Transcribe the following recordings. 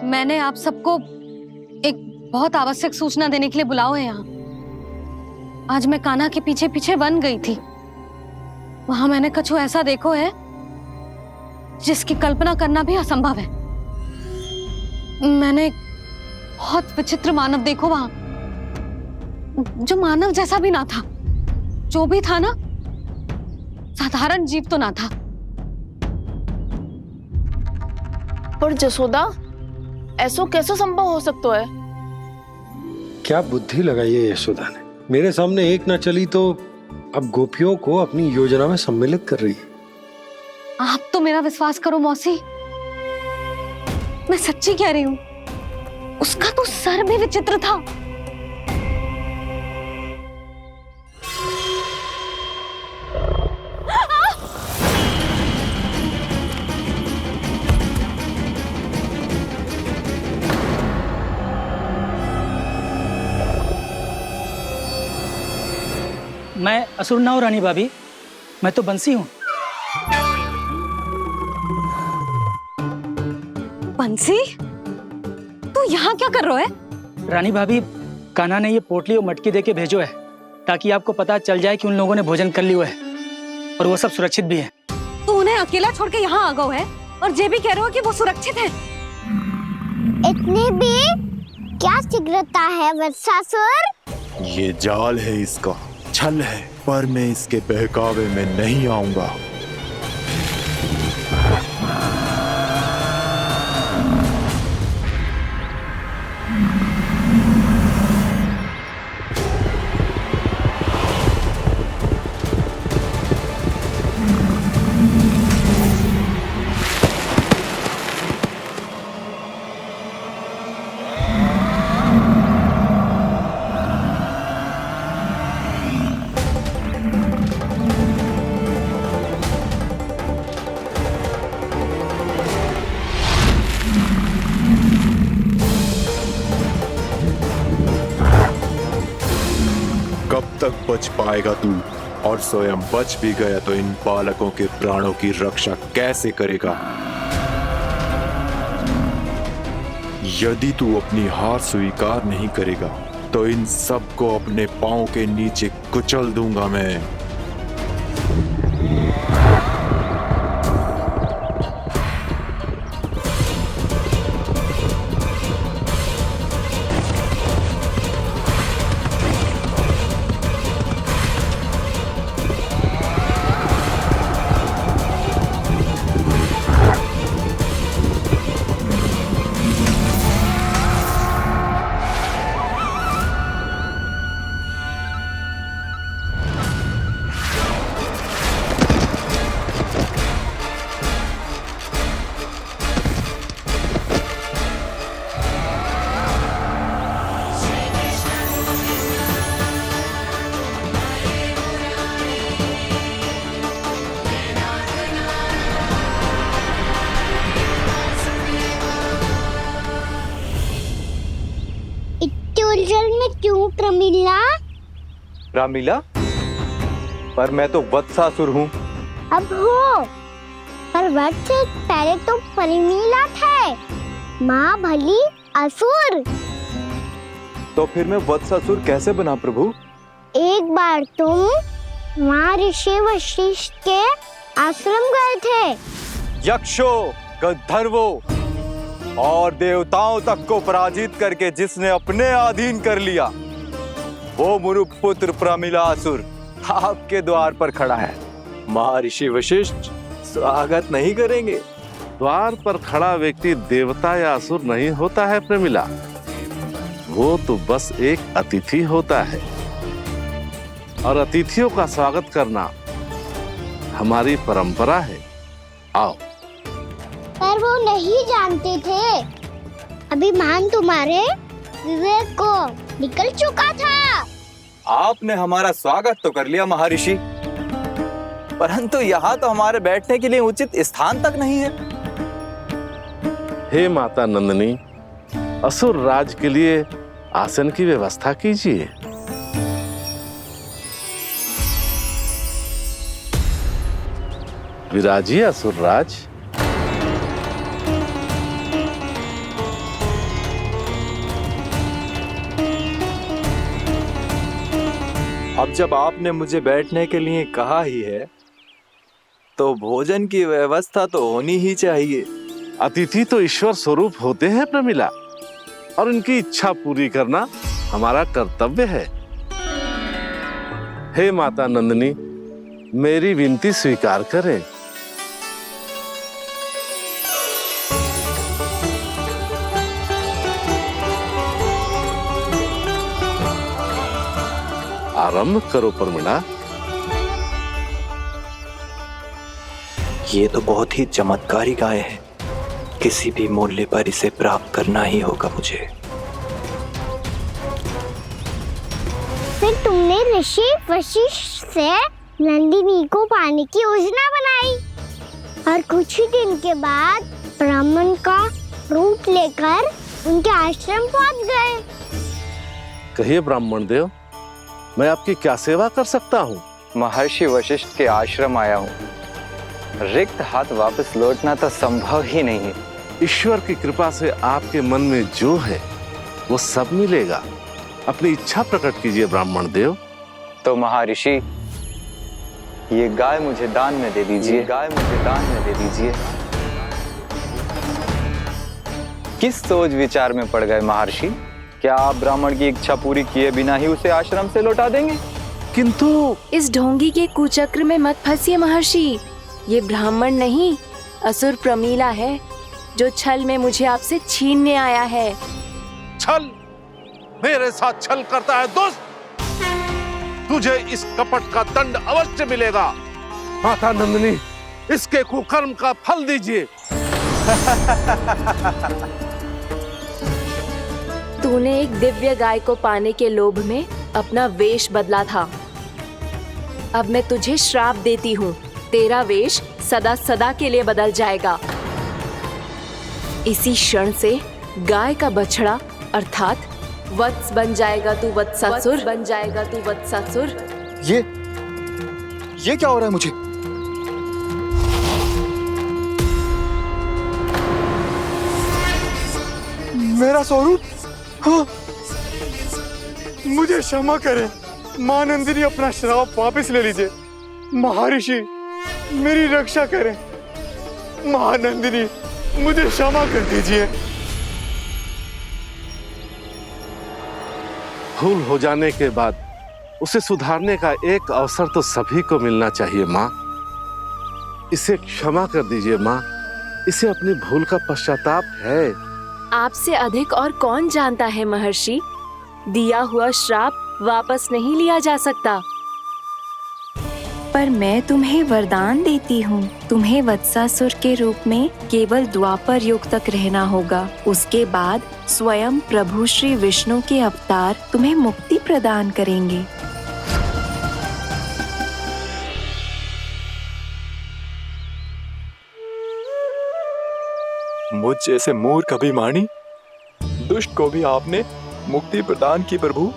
मैंने आप सबको एक बहुत आवश्यक सूचना देने के लिए बुलाओ है यहाँ। आज मैं कान्हा के पीछे पीछे वन गई थी। वहां मैंने कुछ ऐसा देखो है जिसकी कल्पना करना भी असंभव है। मैंने बहुत विचित्र मानव देखो वहां, जो मानव जैसा भी ना था। जो भी था ना, साधारण जीव तो ना था। पर जसोदा, ऐसा कैसे संभव हो सकता है? क्या बुद्धि लगाई है यशोदा ने। मेरे सामने एक ना चली तो अब गोपियों को अपनी योजना में सम्मिलित कर रही है। आप तो मेरा विश्वास करो मौसी, मैं सच्ची कह रही हूं। उसका तो सर भी विचित्र था। मैं असुर ना हूं रानी भाभी, मैं तो बंसी हूं। बंसी, तू यहाँ क्या कर रहा है? रानी भाभी, कान्हा ने ये पोटली और मटकी देके भेजो है ताकि आपको पता चल जाए कि उन लोगों ने भोजन कर लिया है और वो सब सुरक्षित भी है। तू उन्हें अकेला छोड़ के यहाँ आ गया है और ये भी कह रहे हो कि वो सुरक्षित है। इतनी भी क्या शीघ्रता है वत्सासुर? ये जाल है, इसका छल है, पर मैं इसके बहकावे में नहीं आऊंगा। कब तक बच पाएगा तू? और स्वयं बच भी गया तो इन बालकों के प्राणों की रक्षा कैसे करेगा? यदि तू अपनी हार स्वीकार नहीं करेगा तो इन सबको अपने पांव के नीचे कुचल दूंगा मैं। उलझन में क्यों प्रमिला? रामीला, पर मैं तो वत्सासुर हूँ। अब हो, पर वत्स से पहले तो प्रमिला थे, माँ भली असुर। तो फिर मैं वत्सासुर कैसे बना प्रभु? एक बार तुम माँ ऋषि वशिष्ठ के आश्रम गए थे। यक्षो, गंधर्वों और देवताओं तक को पराजित करके जिसने अपने अधीन कर लिया, वो मुरुपुत्र प्रमिलासुर आपके द्वार पर खड़ा है। महर्षि वशिष्ठ स्वागत नहीं करेंगे? द्वार पर खड़ा व्यक्ति देवता या असुर नहीं होता है प्रमिला, वो तो बस एक अतिथि होता है और अतिथियों का स्वागत करना हमारी परंपरा है। आओ। पर वो नहीं जानते थे, अभिमान तुम्हारे विवेक को निकल चुका था। आपने हमारा स्वागत तो कर लिया महर्षि, परंतु यहाँ तो हमारे बैठने के लिए उचित स्थान तक नहीं है। हे माता नंदिनी, असुर राज के लिए आसन की व्यवस्था कीजिए। विराजिए असुर राज। अब जब आपने मुझे बैठने के लिए कहा ही है तो भोजन की व्यवस्था तो होनी ही चाहिए। अतिथि तो ईश्वर स्वरूप होते हैं प्रमिला, और उनकी इच्छा पूरी करना हमारा कर्तव्य है। हे माता नंदिनी, मेरी विनती स्वीकार करें। आरंभ करो प्रमिला। ये तो बहुत ही चमत्कारी गाय है, किसी भी मूल्य पर इसे प्राप्त करना ही होगा मुझे। फिर तुमने ऋषि वशिष्ठ से नंदिनी को पाने की योजना बनाई और कुछ ही दिन के बाद ब्राह्मण का रूप लेकर उनके आश्रम पहुंच गए। कहिए ब्राह्मण देव, मैं आपकी क्या सेवा कर सकता हूँ? महर्षि वशिष्ठ के आश्रम आया हूँ। रिक्त हाथ वापस लौटना तो संभव ही नहीं है। ईश्वर की कृपा से आपके मन में जो है वो सब मिलेगा। अपनी इच्छा प्रकट कीजिए ब्राह्मण देव। तो महर्षि, ये गाय मुझे दान में दे दीजिए। गाय मुझे दान में दे दीजिए। किस सोच विचार में पड़ गए महर्षि? क्या आप ब्राह्मण की इच्छा पूरी किए बिना ही उसे आश्रम से लौटा देंगे? किंतु इस ढोंगी के कुचक्र में मत फंसिए महर्षि। ये ब्राह्मण नहीं, असुर प्रमीला है, जो छल में मुझे आपसे छीनने आया है। छल? मेरे साथ छल करता है दुष्ट? तुझे इस कपट का दंड अवश्य मिलेगा। माता नंदिनी, इसके कुकर्म का फल दीजिए। तूने एक दिव्य गाय को पाने के लोभ में अपना वेश बदला था। अब मैं तुझे श्राप देती हूँ, तेरा वेश सदा सदा के लिए बदल जाएगा। इसी क्षण से गाय का बछड़ा अर्थात वत्स बन जाएगा तू वत्सासुर। बन जाएगा तू वत्सासुर। ये क्या हो रहा है मुझे? मेरा स्वरूप? हाँ। मुझे क्षमा करें मां नंदिनी, अपना श्राप वापस ले लीजिए। महर्षि, मेरी रक्षा करें। मां नंदिनी, मुझे क्षमा कर दीजिए। भूल हो जाने के बाद उसे सुधारने का एक अवसर तो सभी को मिलना चाहिए माँ। इसे क्षमा कर दीजिए माँ, इसे अपनी भूल का पश्चाताप है। आपसे अधिक और कौन जानता है महर्षि, दिया हुआ श्राप वापस नहीं लिया जा सकता। पर मैं तुम्हें वरदान देती हूँ, तुम्हें वत्सासुर के रूप में केवल द्वापर युग तक रहना होगा। उसके बाद स्वयं प्रभु श्री विष्णु के अवतार तुम्हें मुक्ति प्रदान करेंगे। मुझ जैसे मूर्ख अभिमानी दुष्ट को भी आपने मुक्ति प्रदान की प्रभु।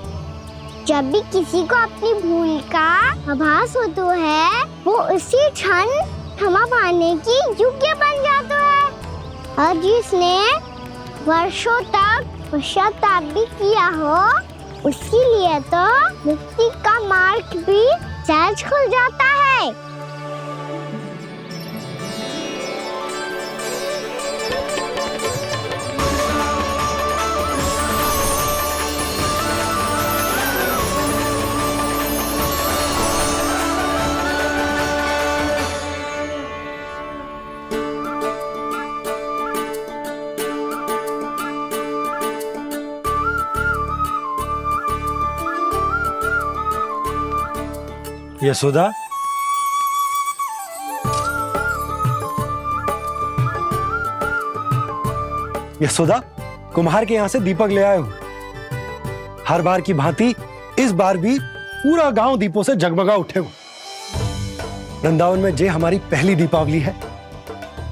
जब भी किसी को अपनी भूल का आभास होता है, वो उसी क्षण क्षमा पाने की योग्य बन जाता है। और जिसने वर्षों तक पश्चाताप भी किया हो, उसके लिए तो मुक्ति का मार्ग भी सहज खुल जाता है। यशोदा, यशोदा, कुम्हार के यहाँ से दीपक ले आया हूं। हर बार की भांति इस बार भी पूरा गांव दीपों से जगमगा उठे हो। वृंदावन में जे हमारी पहली दीपावली है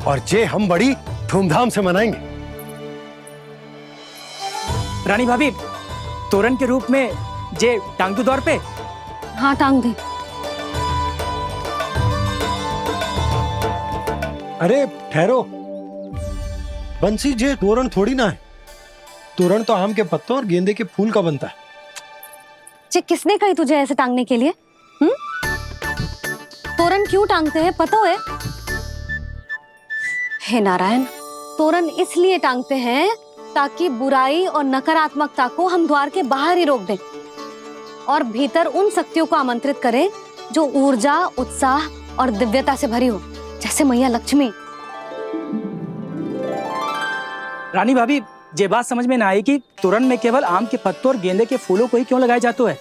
और जे हम बड़ी धूमधाम से मनाएंगे। रानी भाभी, तोरण के रूप में जे टांग दो दौर पे। हाँ, टांग दे। अरे ठहरो बंसी, जे तोरण थोड़ी ना है। तोरण तो आम के पत्तों और गेंदे के फूल का बनता है। जे किसने कही तुझे ऐसे टांगने के लिए? तोरण क्यों टांगते हैं पता है? हे नारायण, तोरण इसलिए टांगते हैं ताकि बुराई और नकारात्मकता को हम द्वार के बाहर ही रोक दें और भीतर उन शक्तियों को आमंत्रित करें जो ऊर्जा, उत्साह और दिव्यता से भरी हो, जैसे मैया लक्ष्मी। रानी भाभी, ये बात समझ में ना आई कि तोरण में केवल आम के पत्तों और गेंदे के फूलों को ही क्यों लगाया जाता है?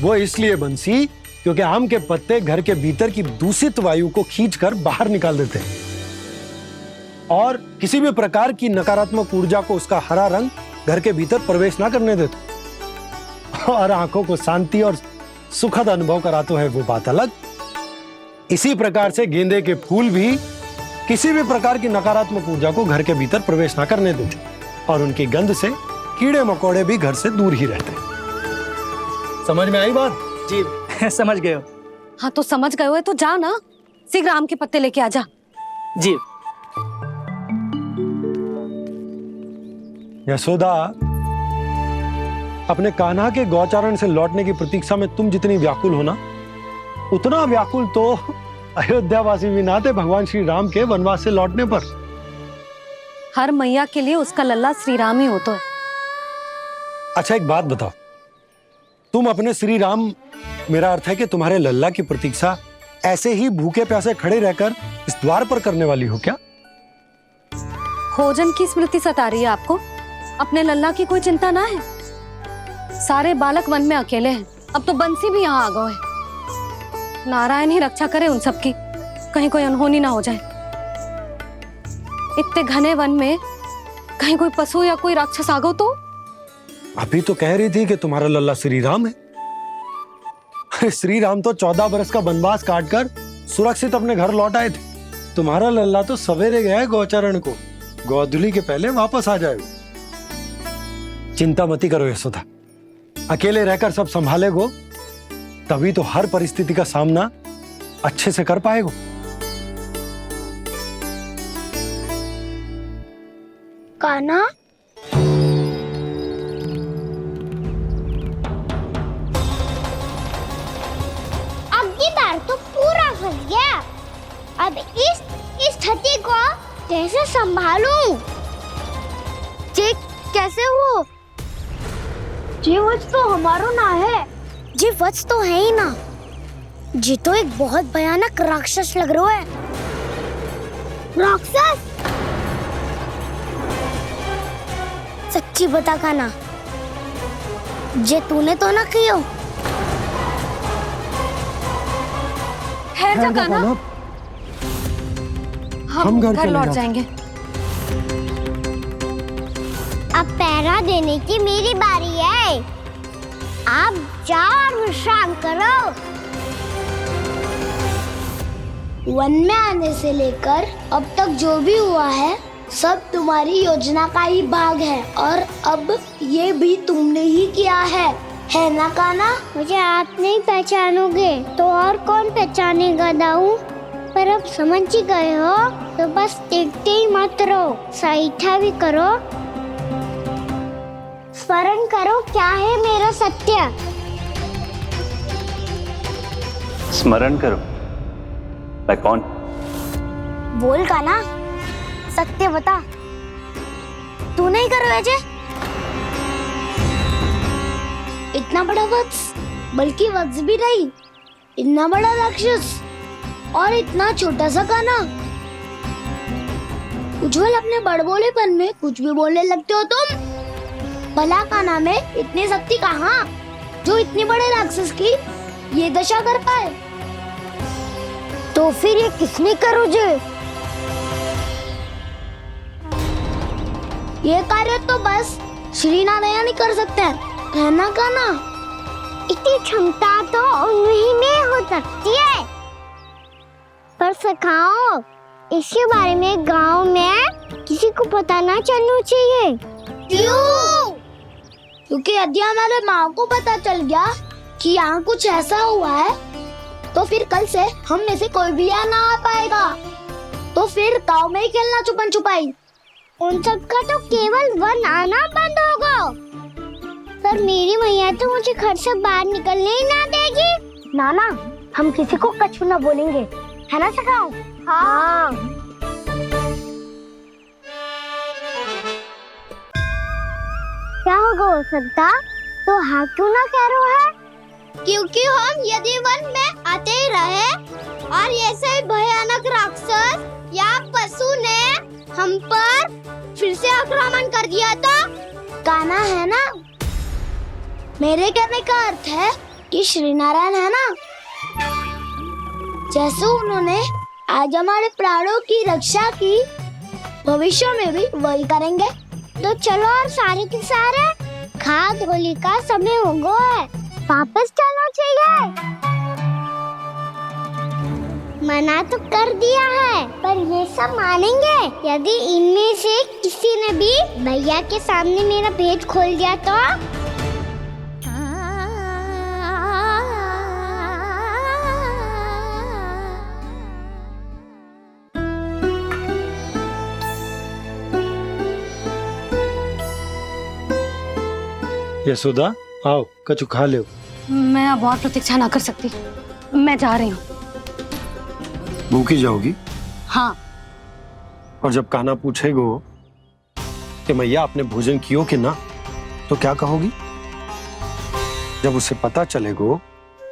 वो इसलिए बंसी, क्योंकि आम के पत्ते घर के भीतर की दूषित वायु को खींचकर बाहर निकाल देते हैं और किसी भी प्रकार की नकारात्मक ऊर्जा को उसका हरा रंग घर के भीतर प्रवेश ना करने देते और आंखों को शांति और सुखद अनुभव कराते है, वो बात अलग। इसी प्रकार से गेंदे के फूल भी किसी भी प्रकार की नकारात्मक ऊर्जा को घर के भीतर प्रवेश ना करने देते और उनकी गंध से कीड़े मकोड़े भी घर से दूर ही रहते। समझ में आई बात? जी समझ गए हो। हाँ तो समझ गए हो तो जा ना, शीघ्र आम के पत्ते लेके आ जा। जी। यशोदा, अपने कान्हा के गौचारण से लौटने की प्रतीक्षा में तुम जितनी व्याकुल हो ना, उतना व्याकुल तो अयोध्यावासी भी ना थे भगवान श्री राम के वनवास से लौटने पर। हर मैया के लिए उसका लल्ला श्री राम ही होता है। अच्छा एक बात बताओ, तुम अपने श्री राम, मेरा अर्थ है कि तुम्हारे लल्ला की प्रतीक्षा ऐसे ही भूखे प्यासे खड़े रहकर इस द्वार पर करने वाली हो क्या? भोजन की स्मृति सता रही है आपको? अपने लल्ला की कोई चिंता ना है। सारे बालक वन में अकेले हैं, अब तो बंसी भी यहाँ आ गए हैं। नारायण ही रक्षा करे उन सबकी, कहीं कोई अनहोनी ना हो जाए। इतने घने वन में कहीं कोई पशु या कोई राक्षस आ गो तो? अभी तो कह रही थी कि तुम्हारा लल्ला श्री राम है। अरे श्री राम तो 14 बरस का वनवास काटकर सुरक्षित अपने घर लौट आए थे। तुम्हारा लल्ला तो सवेरे गया है गौचरण को, गोधूली के पहले वापस आ जाएगा। चिंता मती करो यशोदा, अकेले रहकर सब संभालेगो तभी तो हर परिस्थिति का सामना अच्छे से कर पाएगो। कान्हा, अब की बार तो पूरा फंस गया। अब इस स्थिति को कैसे संभालूं? जी कैसे हो? जी वत्स तो हमारो ना है। जी वत्स तो है ही ना। जी तो एक बहुत भयानक राक्षस लग रहा है। राक्षस? सच्ची बता कान्हा, जे तूने तो ना कियो? है जा कान्हा, हम घर लौट जाएंगे। अब पहरा देने की मेरी बारी है। आप जाओ और विश्राम करो। वन में आने से लेकर अब तक जो भी हुआ है सब तुम्हारी योजना का ही भाग है और अब ये भी तुमने ही किया है ना कान्हा? मुझे आप नहीं पहचानोगे तो और कौन पहचानेगा दाऊ? पर अब समझ ही गए हो तो बस देखते ही मत रहो, सईठा भी करो। स्मरण करो क्या है मेरा सत्य। स्मरण करो? मैं कौन? बोल कान्हा, सत्य बता। तू नहीं करो अजय? इतना बड़ा वत्स, बल्कि वत्स भी नहीं, इतना बड़ा राक्षस और इतना छोटा सा कान्हा। उज्जवल अपने बड़बोलेपन में कुछ भी बोलने लगते हो तुम। भला कान्हा में इतनी शक्ति कहाँ जो इतने बड़े राक्षस की ये दशा कर पाए? तो फिर ये किसने करो जे? ये कार्य तो बस श्री नारायण ही कर सकते हैं, है ना कान्हा? इतनी क्षमता तो उन्हीं में हो सकती है, पर सखाओ इसके बारे में गांव में किसी को पता ना चलना चाहिए। क्यों? क्योंकि यदि हमारे माँ को पता चल गया कि यहाँ कुछ ऐसा हुआ है तो फिर कल से हम में से कोई भी यहाँ ना आ पाएगा। तो फिर गाँव में ही खेलना छुपन छुपाई। उन सब का तो केवल वन आना बंद होगा। पर मेरी मैया तो मुझे घर से बाहर निकलने ही ना देगी। नाना, हम किसी को कछु ना बोलेंगे, है ना सखाओ? हाँ। क्या होगा हो सकता? तो हाँ क्यों ना कह रहे है? क्योंकि हम यदि वन में आते ही रहे और ऐसे भयानक राक्षस या पशु ने हम पर फिर से आक्रमण कर दिया तो? कान्हा है ना, मेरे कहने का अर्थ है कि श्री नारायण है ना, जैसे उन्होंने आज हमारे प्राणों की रक्षा की, भविष्य में भी वही करेंगे। तो चलो और सारे के सारे खाद होली का समय हो गया है, वापस चलो चाहिए। मना तो कर दिया है, पर ये सब मानेंगे यदि इनमें से किसी ने भी भैया के सामने मेरा भेद खोल दिया तो? यशोदा, आओ कछु खा ले। मैं अब और प्रतीक्षा ना कर सकती, मैं जा रही हूँ। भूखी जाओगी? हाँ। और जब कान्हा पूछेगो कि मैया आपने भोजन कियो कि ना, तो क्या कहोगी? जब उसे पता चलेगो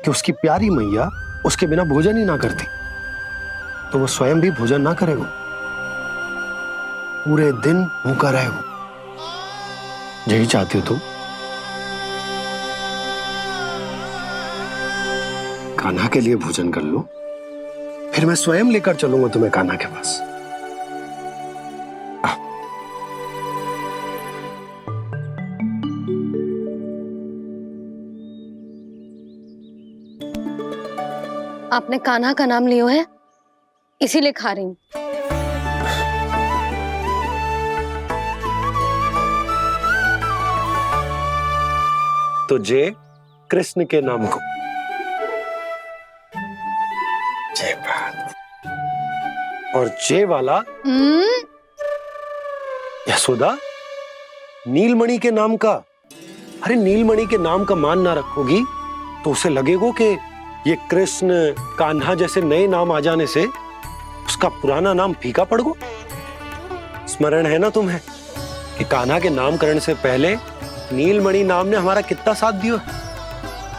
कि उसकी प्यारी मैया उसके बिना भोजन ही ना करती, तो वो स्वयं भी भोजन ना करेगो, पूरे दिन भूखा रहेगो। यही चाहती हो तुम? कान्हा के लिए भोजन कर लो, फिर मैं स्वयं लेकर चलूंगा तुम्हें कान्हा के पास। आपने कान्हा का नाम लियो है, इसीलिए खा रही हूँ। तो जय कृष्ण के नाम को। जय बात। और जय वाला यशोदा, नीलमणि के नाम का। अरे नीलमणि के नाम का मान ना रखोगी तो उसे लगेगा कि ये कृष्ण कान्हा जैसे नए नाम आ जाने से उसका पुराना नाम फीका पड़ गो। स्मरण है ना तुम्हें कि कान्हा के नामकरण से पहले नीलमणि नाम ने हमारा कितना साथ दिया?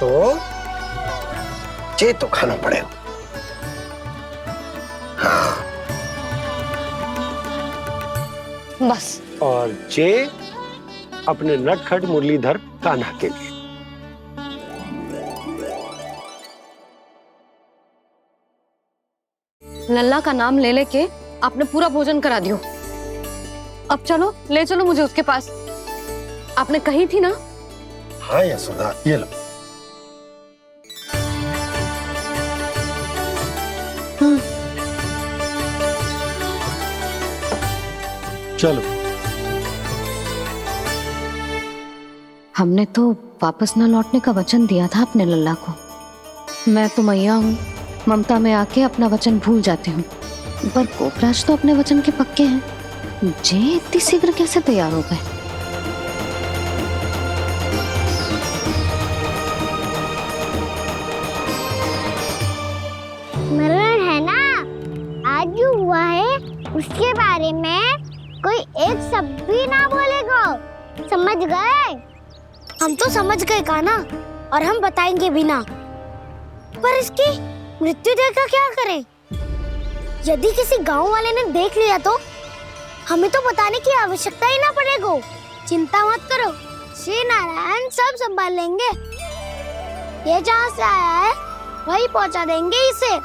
तो जे तो खाना पड़ेगा। हाँ। बस। और जे अपने नटखट मुरलीधर कान्हा के लिए। लल्ला का नाम ले लेके आपने पूरा भोजन करा दियो। अब चलो, ले चलो मुझे उसके पास। आपने कही थी ना? हाँ यशोदा, ये लो। चलो। हमने तो वापस न लौटने का वचन दिया था अपने लल्ला को। मैं तो मैया हूँ, ममता में आके अपना वचन भूल जाती हूँ, पर गोपराज तो अपने वचन के पक्के हैं। जे इतनी शीघ्र कैसे तैयार हो गए? स्मरण है ना, आज जो हुआ है उसके बारे में कोई एक शब्द भी ना बोलेगा, समझ गए? हम तो समझ गए कान्हा, और हम बताएंगे भी ना। पर इसकी मृत्यु देखकर क्या करें? यदि किसी गांव वाले ने देख लिया तो हमें तो बताने की आवश्यकता ही ना पड़ेगा। चिंता मत करो, श्री नारायण सब संभाल लेंगे। ये जहाँ से आया है वही पहुँचा देंगे इसे।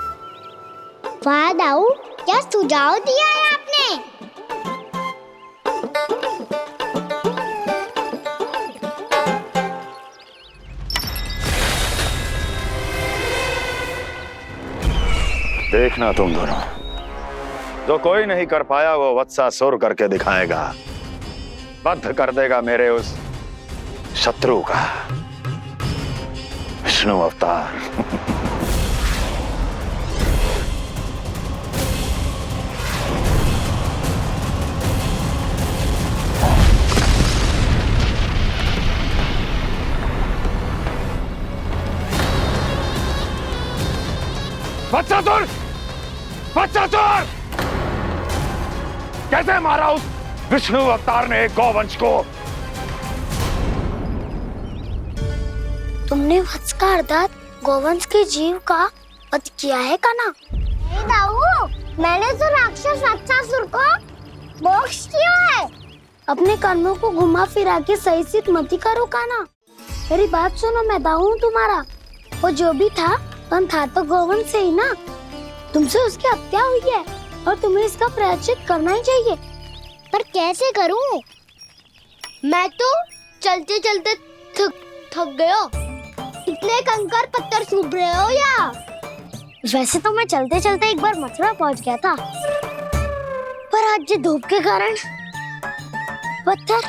वाह दाऊ, क्या सुझाव दिया है आपने? देखना तुम दोनों, जो कोई नहीं कर पाया वो वत्सासुर करके दिखाएगा। बद्ध कर देगा मेरे उस शत्रु का विष्णु अवतार। वत्सासुर! वत्सासुर! कैसे मारा उस विष्णु अवतार ने गौवंश को? तुमने वत्स का अर्थात गौवंश के जीव का वध किया है कान्हा? नहीं दाऊ, मैंने तो राक्षस वत्सासुर को मोक्ष किया है। अपने कर्मों को घुमा फिरा के सही सिद्ध मत करो कान्हा। मेरी बात सुनो, मैं दाऊ हूँ तुम्हारा। वो जो भी था था तो गौवंश से ही ना। तुमसे उसकी हत्या हुई है और तुम्हें इसका प्रायश्चित करना ही चाहिए। पर कैसे करूं? मैं तो चलते चलते थक गया। इतने कंकर पत्थर सूख रहे हो या? वैसे तो मैं चलते चलते एक बार मथुरा पहुंच गया था, पर आज ये धूप के कारण पत्थर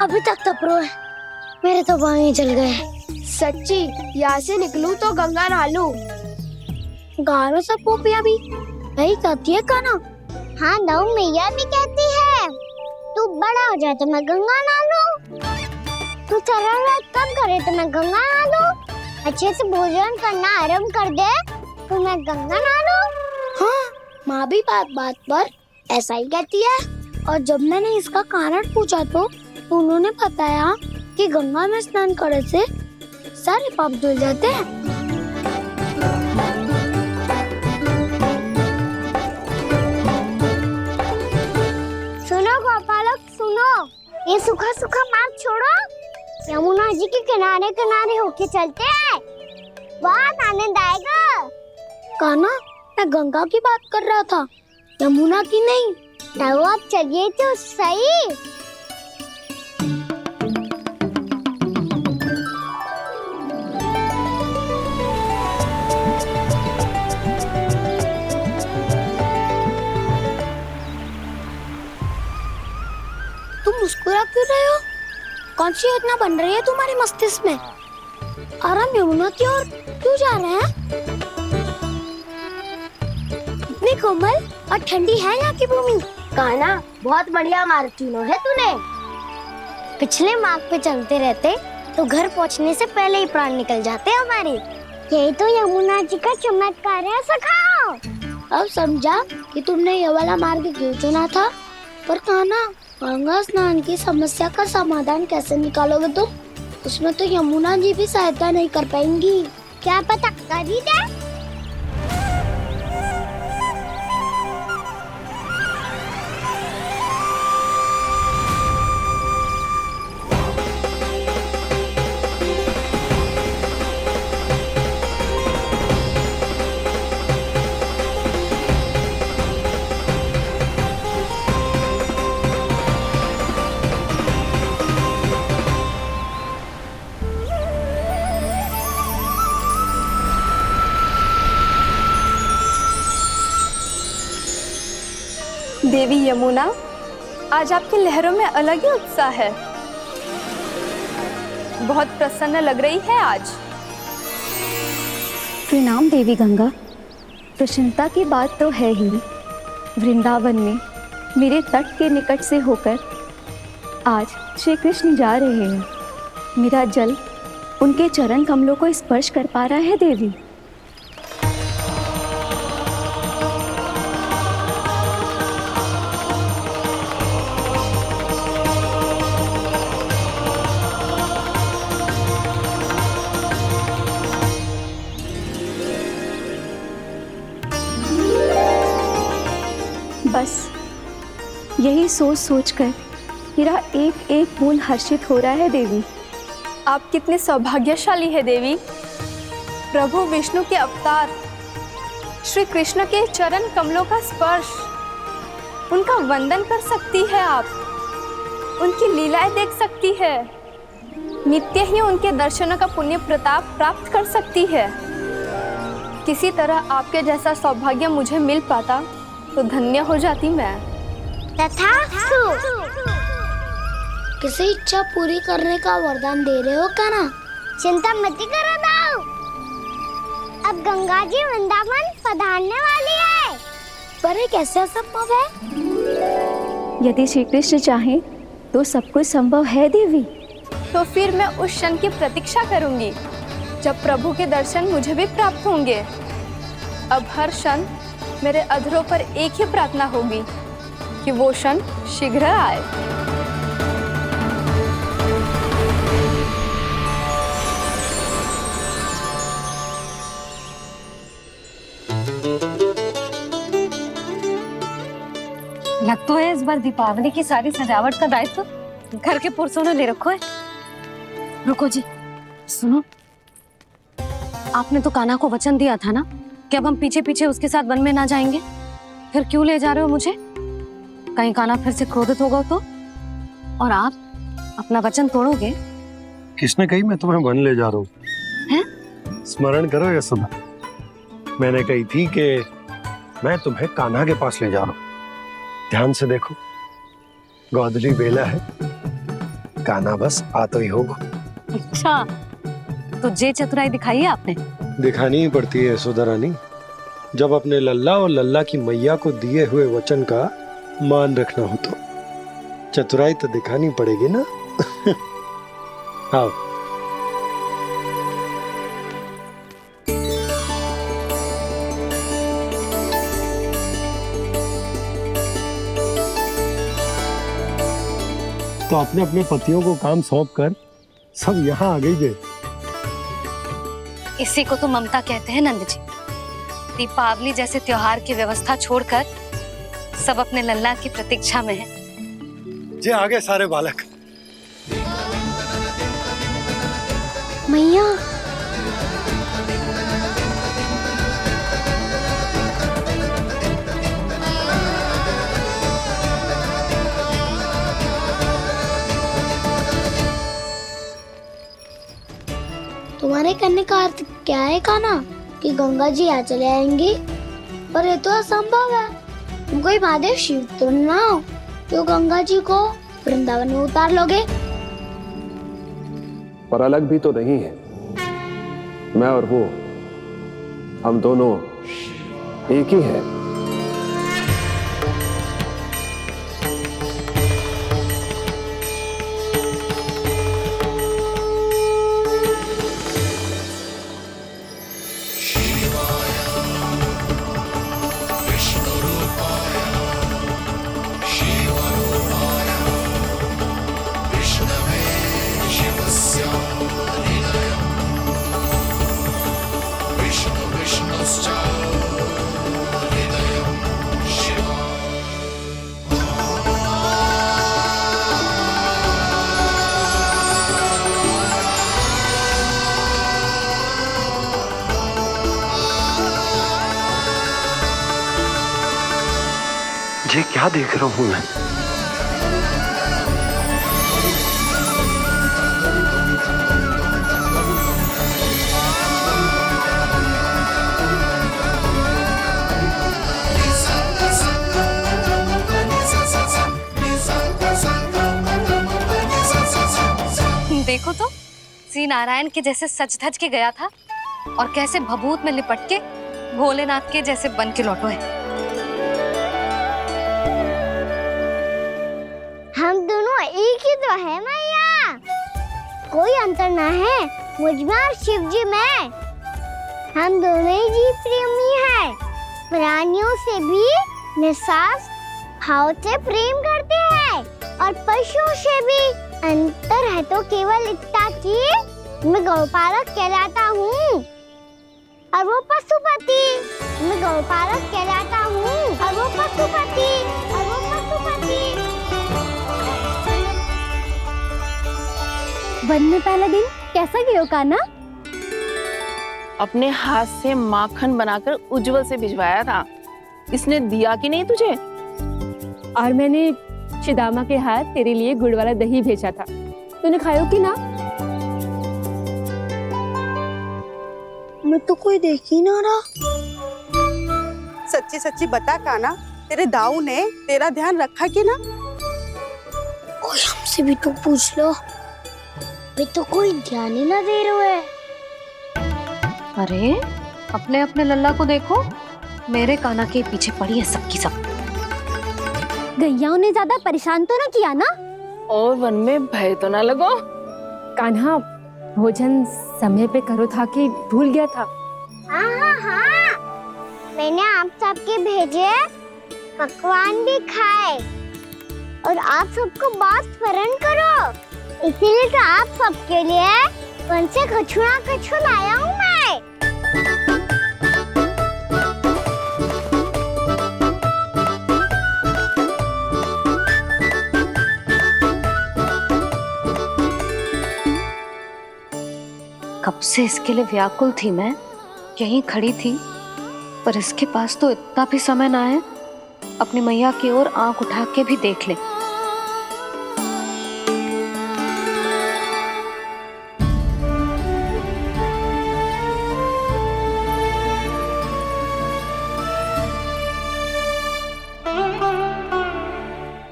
अभी तक तप रहे हैं। मेरे तो पाँव ही जल गए। सच्ची, यहाँ से निकलूं तो गंगा नहा लूं। गारो सब पोपिया भी वही कहती है कान्हा। हाँ दाऊ, मैया भी कहती है तू बड़ा हो जाए तो मैं गंगा नहा लूं, तू चरण व्रत कब करे तो मैं गंगा नहा लूं, अच्छे से भोजन करना आरंभ कर दे तो मैं गंगा नहा लूं। हाँ, माँ भी बात बात पर ऐसा ही कहती है। और जब मैंने इसका कारण पूछा तो उन्होंने बताया कि गंगा में स्नान करने से सारे पाप धुल जाते हैं। सुनो गोपालक, सुनो, ये सूखा सूखा मार्ग छोड़ो, यमुना जी के किनारे किनारे होके चलते हैं, बहुत आनंद आएगा। कान्हा, मैं गंगा की बात कर रहा था, यमुना की नहीं। तो आप चलिए तो सही। तुम मुस्कुरा क्यों रहे हो? कौन सी योजना बन रही है तुम्हारे मस्तिष्क में? और हम यमुना की ओर क्यों जा रहे हैं? इतनी कोमल और ठंडी है यहाँ की भूमि। कान्हा, बहुत बढ़िया मार्ग चुना है तूने। पिछले मार्ग पे चलते रहते तो घर पहुँचने से पहले ही प्राण निकल जाते हमारे। यही तो यमुना जी का चमत्कार है सखाओ। अब समझा कि तुमने ये वाला मार्ग क्यों चुना था। पर कान्हा, गंगा स्नान की समस्या का समाधान कैसे निकालोगे तुम? उसमें तो यमुना जी भी सहायता नहीं कर पाएंगी। क्या पता कर ही दे। देवी यमुना, आज आपकी लहरों में अलग ही उत्साह है। बहुत प्रसन्न लग रही है आज। प्रणाम देवी गंगा। प्रसन्नता की बात तो है ही। वृंदावन में मेरे तट के निकट से होकर आज श्री कृष्ण जा रहे हैं। मेरा जल उनके चरण कमलों को स्पर्श कर पा रहा है देवी। बस यही सोच सोचकर मेरा एक एक खून हर्षित हो रहा है देवी। आप कितने सौभाग्यशाली है देवी। प्रभु विष्णु के अवतार श्री कृष्ण के चरण कमलों का स्पर्श, उनका वंदन कर सकती है आप, उनकी लीलाएं देख सकती है, नित्य ही उनके दर्शनों का पुण्य प्रताप प्राप्त कर सकती है। किसी तरह आपके जैसा सौभाग्य मुझे मिल पाता तो धन्य हो जाती मैं। किसी इच्छा पूरी करने का वरदान दे रहे हो कान्हा? चिंता मत करो दाऊ, अब गंगा जी वृंदावन पधारने वाली है। पर ये कैसे संभव है? यदि श्री कृष्ण चाहे तो सब कुछ संभव है देवी। तो फिर मैं उस क्षण की प्रतीक्षा करूंगी जब प्रभु के दर्शन मुझे भी प्राप्त होंगे। अब हर क्षण मेरे अधरों पर एक ही प्रार्थना होगी कि वो क्षण शीघ्र आए। लग तो है इस बार दीपावली की सारी सजावट का दायित्व घर के पुरुषों ने ले रखो है। रुको जी, सुनो, आपने तो कान्हा को वचन दिया था ना कि अब हम पीछे पीछे उसके साथ वन में ना जाएंगे, फिर क्यों ले जा रहे हो मुझे? कहीं कान्हा फिर से क्रोधित होगा तो? और आप अपना वचन तोड़ोगे? किसने कही मैं तुम्हें वन ले जा रहा हूँ? हैं? स्मरण करो यशोदा, मैंने कही थी कि मैं तुम्हें कान्हा के पास ले जा रहा हूँ। ध्यान से देखो, गोधली बेला है, कान्हा बस आ तो ही होगा। अच्छा, तो जे चतुराई दिखाई है आपने? दिखानी ही पड़ती है यशोदा रानी, जब अपने लल्ला और लल्ला की मैया को दिए हुए वचन का मान रखना हो तो चतुराई तो दिखानी पड़ेगी ना। आओ। तो अपने अपने पतियों को काम सौंप कर सब यहाँ आ गई थे। इसी को तो ममता कहते हैं नंद जी। दीपावली जैसे त्योहार की व्यवस्था छोड़कर सब अपने लल्ला की प्रतीक्षा में है। जे आगे सारे बालक। मैया, तुम्हारे कहने का अर्थ क्या है कान्हा? कि गंगा जी यहाँ चले आएंगी? पर ये तो असंभव है। तुम कोई महादेव शिव तो ना हो तो गंगा जी को वृंदावन में उतार लोगे? पर अलग भी तो नहीं है। मैं और वो, हम दोनों एक ही हैं। ये क्या देख रहा हूँ मैं? देखो तो, श्री नारायण के जैसे सच धज के गया था और कैसे भभूत में लिपट के भोलेनाथ के जैसे बन के लौटो है। हम दोनों एक ही तो है मैया, कोई अंतर ना है मुझ में और शिव जी में। हम दोनों ही जीव प्रेमी हैं, प्राणियों से भी निस्सास भाव से प्रेम करते हैं और पशुओं से भी। अंतर है तो केवल इतना कि मैं गौपालक कहलाता हूँ और वो पशुपति। मैं गौपालक कहलाता हूँ और वो पशुपति। वन में पहला दिन कैसा गया कान्हा? अपने हाथ से माखन बनाकर उज्जवल से भिजवाया था। इसने दिया कि नहीं तुझे? और मैंने शिदामा के हाथ तेरे लिए गुड़ वाला दही भेजा था, तूने खायो कि ना? मैं तो कोई देख ही ना रहा। सच्ची सच्ची बता कान्हा, तेरे दाऊ ने तेरा ध्यान रखा कि ना? कोई हमसे भी तो पूछ लो, वे तो कोई ध्यान ही ना दे रहे है। अरे अपने अपने लल्ला को देखो, मेरे कान्हा के पीछे पड़ी है सबकी सब। गैयाओं ने ज्यादा परेशान तो ना किया ना? और वन में भय तो ना लगो? कान्हा भोजन समय पे करो था कि भूल गया था? हाँ हाँ हाँ, मैंने आप सबके भेजे पकवान भी खाए और आप सबको बहुत स्मरण करो, इसीलिए तो आप सबके लिए कौन से कछु लाया हूँ मैं। कब से इसके लिए व्याकुल थी मैं, यहीं खड़ी थी, पर इसके पास तो इतना भी समय ना है अपनी मैया की ओर आंख उठा के भी देख ले।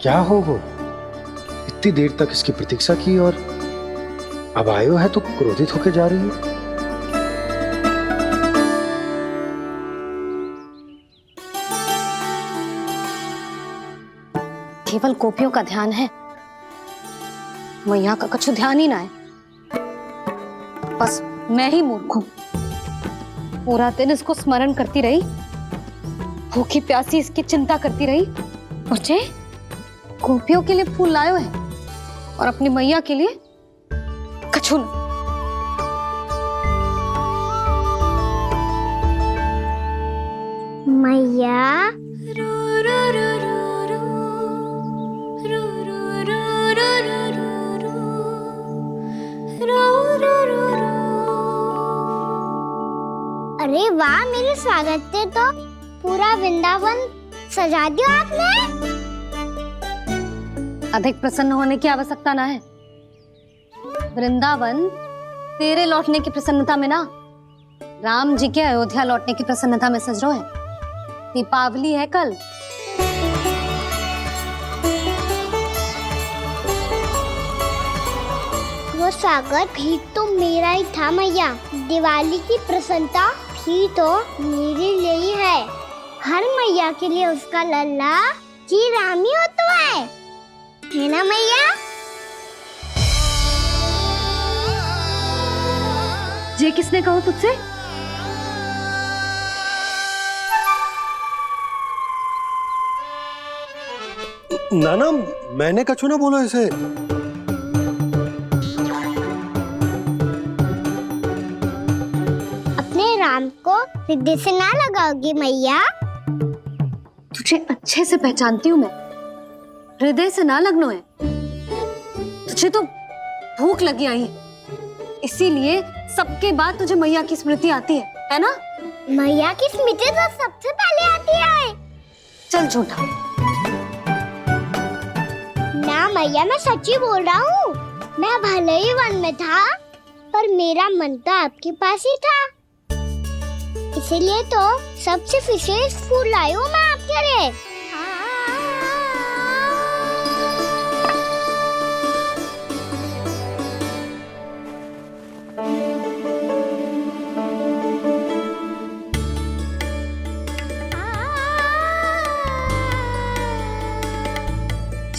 क्या हो वो? इतनी देर तक इसकी प्रतीक्षा की और अब आयो है तो क्रोधित होकर जा रही है। केवल गोपियों का ध्यान है, मैया का कछु ध्यान ही ना है। बस मैं ही मूर्ख हूं, पूरा दिन इसको स्मरण करती रही, भूखी प्यासी इसकी चिंता करती रही, और जे गोपियों के लिए फूल लायो है और अपनी मैया के लिए कछु न। मैया अरे वाह, मेरे स्वागत से तो पूरा वृंदावन सजा दिया आपने। अधिक प्रसन्न होने की आवश्यकता ना है। वृंदावन तेरे लौटने की प्रसन्नता में ना, राम जी के अयोध्या लौटने की प्रसन्नता में सज रहा है। दीपावली है कल। वो स्वागत भी तो मेरा ही था मैया। दिवाली की प्रसन्नता भी तो मेरे लिए ही है। हर मैया के लिए उसका लल्ला जी राम ही होता है ना मैया? ये किसने कहा तुझसे? नाना, मैंने कछु ना बोला इसे। अपने राम को हृदय से ना लगाओगी मैया? तुझे अच्छे से पहचानती हूँ मैं, हृदय से ना लगनो है। तुझे तो भूख लगी आई है, इसीलिए सबके बाद तुझे मैया की स्मृति आती है ना? मैया की स्मृति तो सबसे पहले आती है। चल झूठा। ना मैया, मैं सच्ची बोल रहा हूँ। मैं भले ही वन में था, पर मेरा मन तो आपके पास ही था। इसीलिए तो सबसे विशेष फूल लाई हूँ मैं आपके लिए।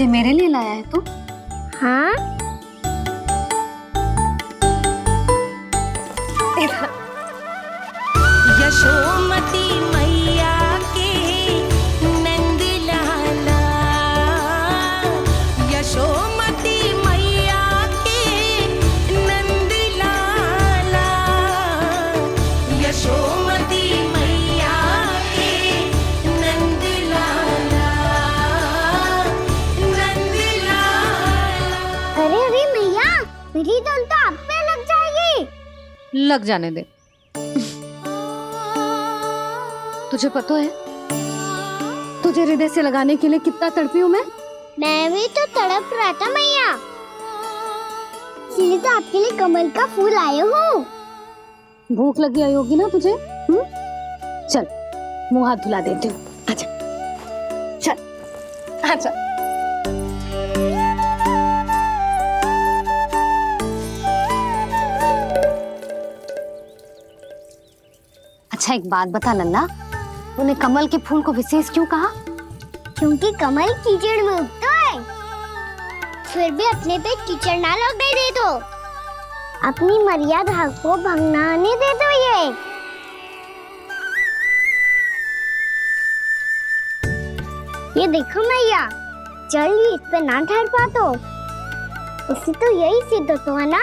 ये मेरे लिए लाया है तू? हाँ। यशोमती मैया के नंद लाला, यशोमती मैया के नंद लाला, यशोमती मैया के नंद लाला, नंद लाला। अरे अरे मैया, मेरी धुन तो आप पे लग जाएगी। लग जाने दे। तुझे पता है तुझे हृदय से लगाने के लिए कितना तड़पी हूँ मैं? मैं भी तो तड़प रहा था मैया, इसलिए तो आपके लिए कमल का फूल आया हूँ। भूख लगी आई होगी ना तुझे? चल मुंह हाथ धुला देती हूँ। आजा, चल आजा। अच्छा एक बात बता नन्ना, तूने कमल के फूल को विशेष क्यों कहा? क्योंकि कमल कीचड़ में उगता है, फिर भी अपने पे कीचड़ ना लगने दे दो। अपनी मर्यादा को भंग ना आने दे दो। ये ये देखो मैया, चलिए इस पे ना ठहर पा तो उसी तो यही सिद्ध होता है ना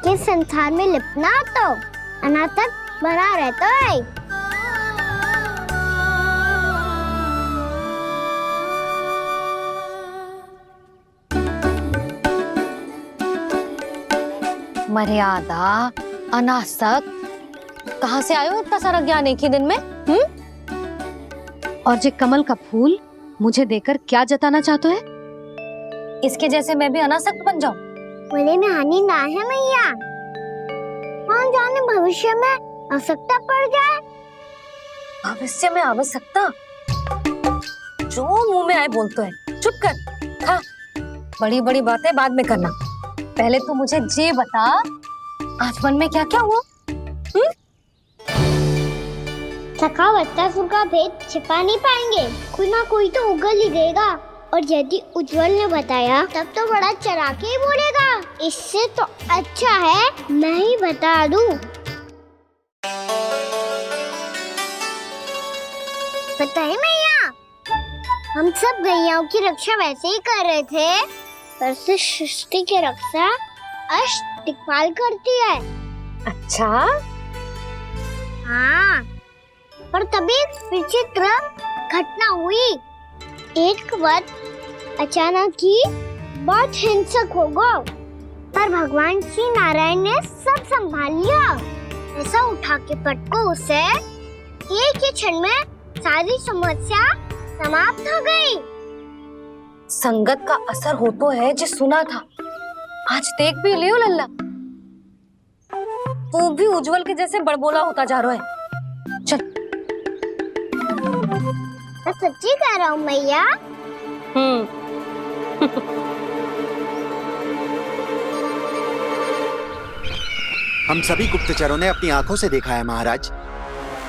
कि संसार में लिपना तो अनाथ तक बना रहता है। मर्यादा, अनासक, कहाँ से आयो इतना सारा ज्ञान एक ही दिन में? और जे कमल का फूल मुझे देकर क्या जताना चाहते है? इसके जैसे मैं भी अनासक्त बन जाऊं? बोले में हानि ना है मैया, कौन जाने भविष्य में आवश्यकता पड़ जाए। भविष्य में आवश्यकता? जो मुंह में आए बोलते हैं, चुप कर। हाँ, बड़ी बड़ी बातें बाद में करना, पहले तू मुझे ये बता आज मन में क्या क्या हुआ? सखा वत्सासुर का भेद छिपा नहीं पाएंगे, कोई ना कोई तो उगल ही देगा। और यदि उज्जवल ने बताया तब तो बड़ा चला के ही बोलेगा, इससे तो अच्छा है मैं ही बता दूं। पता है मैया, हम सब गैयाओं की रक्षा वैसे ही कर रहे थे, पर से सृष्टि की रक्षा अष्ट दिक्पाल करती है। अच्छा? हाँ, पर तभी विचित्र घटना हुई। एक वक्त अचानक ही बहुत हिंसक हो गया, पर भगवान श्री नारायण ने सब संभाल लिया। ऐसा उठा के पटको उसे एक ही क्षण में सारी समस्या समाप्त हो गई। संगत का असर हो तो है जो सुना था, आज देख भी लियो लल्ला, तू भी उज्जवल के जैसे बड़बोला होता जा रहा है। चल। मैं सच्ची कह रहा हूँ मैया। हम सभी गुप्तचरों ने अपनी आंखों से देखा है महाराज,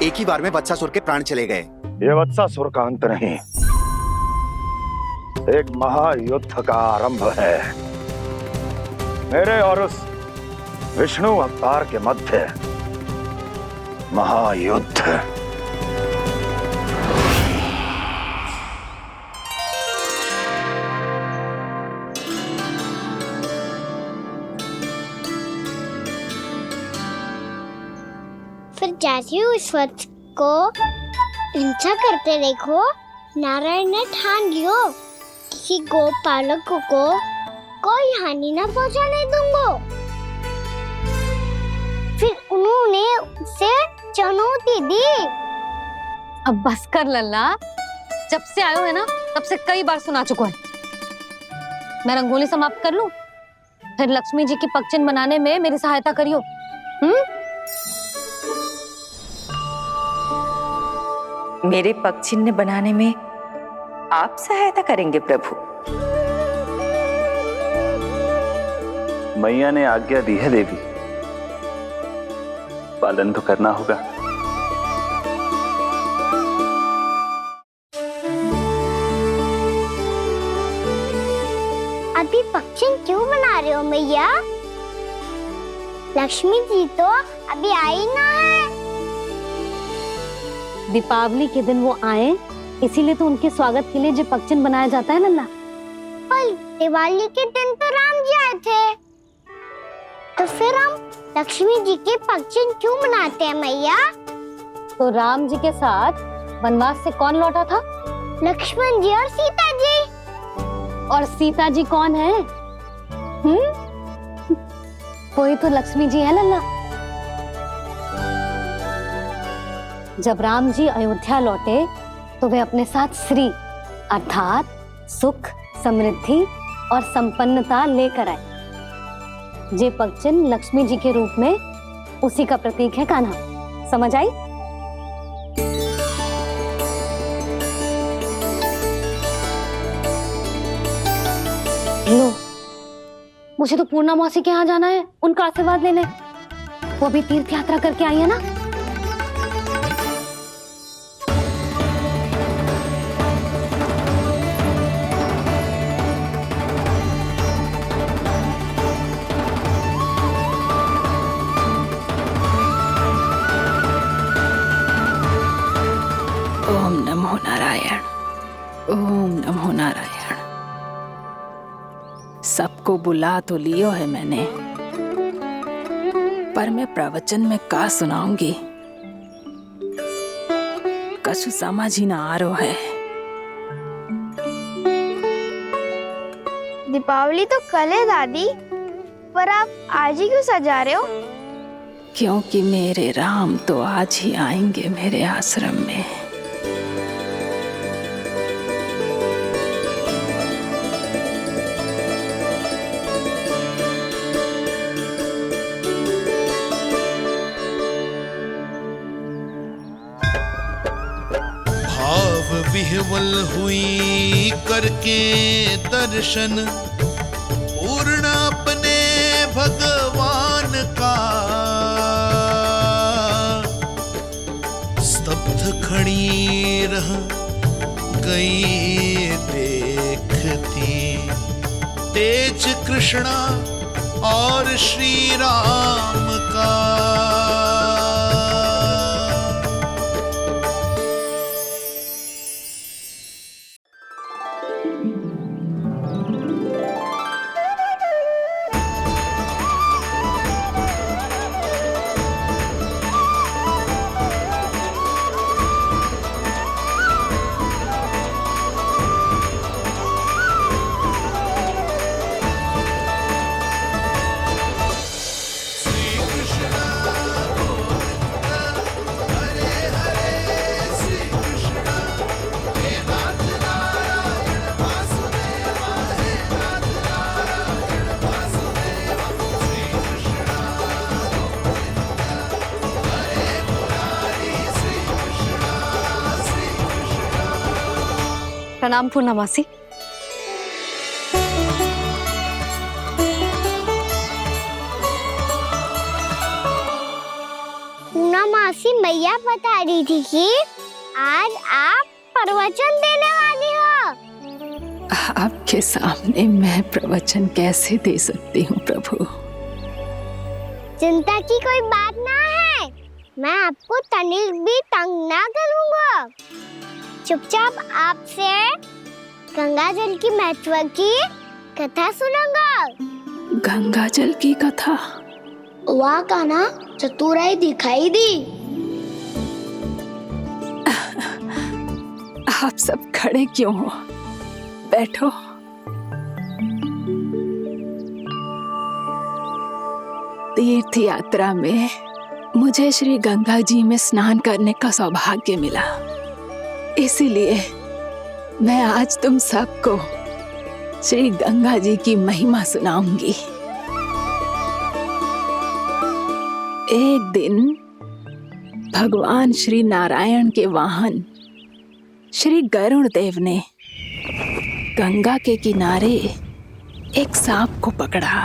एक ही बार में वत्सासुर के प्राण चले गए। ये वत्सासुर का अंत नहीं, एक महायुद्ध का आरंभ है। मेरे और उस विष्णु अवतार के मध्य महायुद्ध। फिर जैसे ही उस वक्त को हिंसा करते देखो, नारायण ने ठान लियो किसी गोपालक को कोई हानि न पहुंचाने दूंगा। फिर उन्होंने उसे चुनौती दी। अब बस कर लल्ला, जब से आयो है ना तब से कई बार सुना चुका है। मैं रंगोली समाप्त कर लूं, फिर लक्ष्मी जी की पगचिन बनाने में मेरी सहायता करियो। मेरे पगचिन्ह बनाने में आप सहायता करेंगे प्रभु? मैया ने आज्ञा दी है देवी, पालन तो करना होगा। अभी पक्षी क्यों बना रहे हो मैया? लक्ष्मी जी तो अभी आई ना है। दीपावली के दिन वो आए, इसीलिए तो उनके स्वागत के लिए जो पगचिन बनाया जाता है लल्ला। पर दिवाली के दिन तो राम जी आए थे, तो फिर हम लक्ष्मी जी के पगचिन क्यों बनाते हैं मैया? तो राम जी के साथ वनवास से कौन लौटा था? लक्ष्मण जी और सीता जी। और सीता जी कौन है? कोई तो लक्ष्मी जी है लल्ला। जब राम जी अयोध्या लौटे तो वे अपने साथ श्री अर्थात सुख, समृद्धि और संपन्नता लेकर आए। जे पगचिन लक्ष्मी जी के रूप में उसी का प्रतीक है कान्हा। समझ आई? लो, मुझे तो पूर्णा मौसी के यहाँ जाना है, उनका आशीर्वाद लेने। वो भी तीर्थ यात्रा करके आई है ना। ओम नमो नारायण, ओम नमो नारायण। सबको बुला तो लियो है मैंने, पर मैं प्रवचन में का सुनाऊंगी, कछु समझ ही ना आ रहा है। दीपावली तो कल है दादी, पर आप आज ही क्यों सजा रहे हो? क्योंकि मेरे राम तो आज ही आएंगे मेरे आश्रम में। भाव विह्वल हुई करके दर्शन, पूर्ण अपने भगवान का, स्तब्ध खड़ी रह गई देखती, तेज कृष्णा और श्री राम का। प्रणाम पूर्णमासी। पूर्णमासी मैया बता रही थी कि आज आप प्रवचन देने वाली हो। आपके सामने मैं प्रवचन कैसे दे सकती हूँ प्रभु? चिंता की कोई बात ना है, मैं आपको तनिक भी तंग ना करूँगा। चुपचाप आपसे गंगा जल की महत्व की कथा सुनूंगा। गंगा जल की कथा? वाह कान्हा, चतुराई दिखाई दी। आप सब खड़े क्यों हो? बैठो। तीर्थ यात्रा में मुझे श्री गंगा जी में स्नान करने का सौभाग्य मिला, इसीलिए मैं आज तुम सबको श्री गंगा जी की महिमा सुनाऊंगी। एक दिन भगवान श्री नारायण के वाहन श्री गरुड़ देव ने गंगा के किनारे एक सांप को पकड़ा,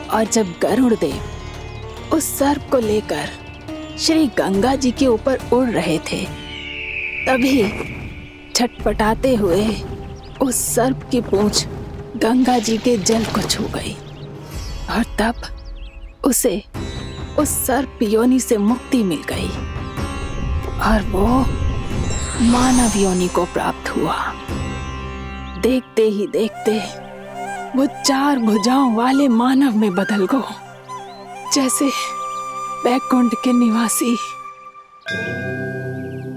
और जब गरुड़ देव उस सर्प को लेकर श्री गंगा जी के ऊपर उड़ रहे थे, तभी छटपटाते हुए उस सर्प की पूंछ गंगा जी के जल को छू गई, और तब उसे उस सर्प योनि से मुक्ति मिल गई और वो मानव योनि को प्राप्त हुआ। देखते ही देखते वो 4 भुजाओं वाले मानव में बदल गो, जैसे बैकुंठ के निवासी।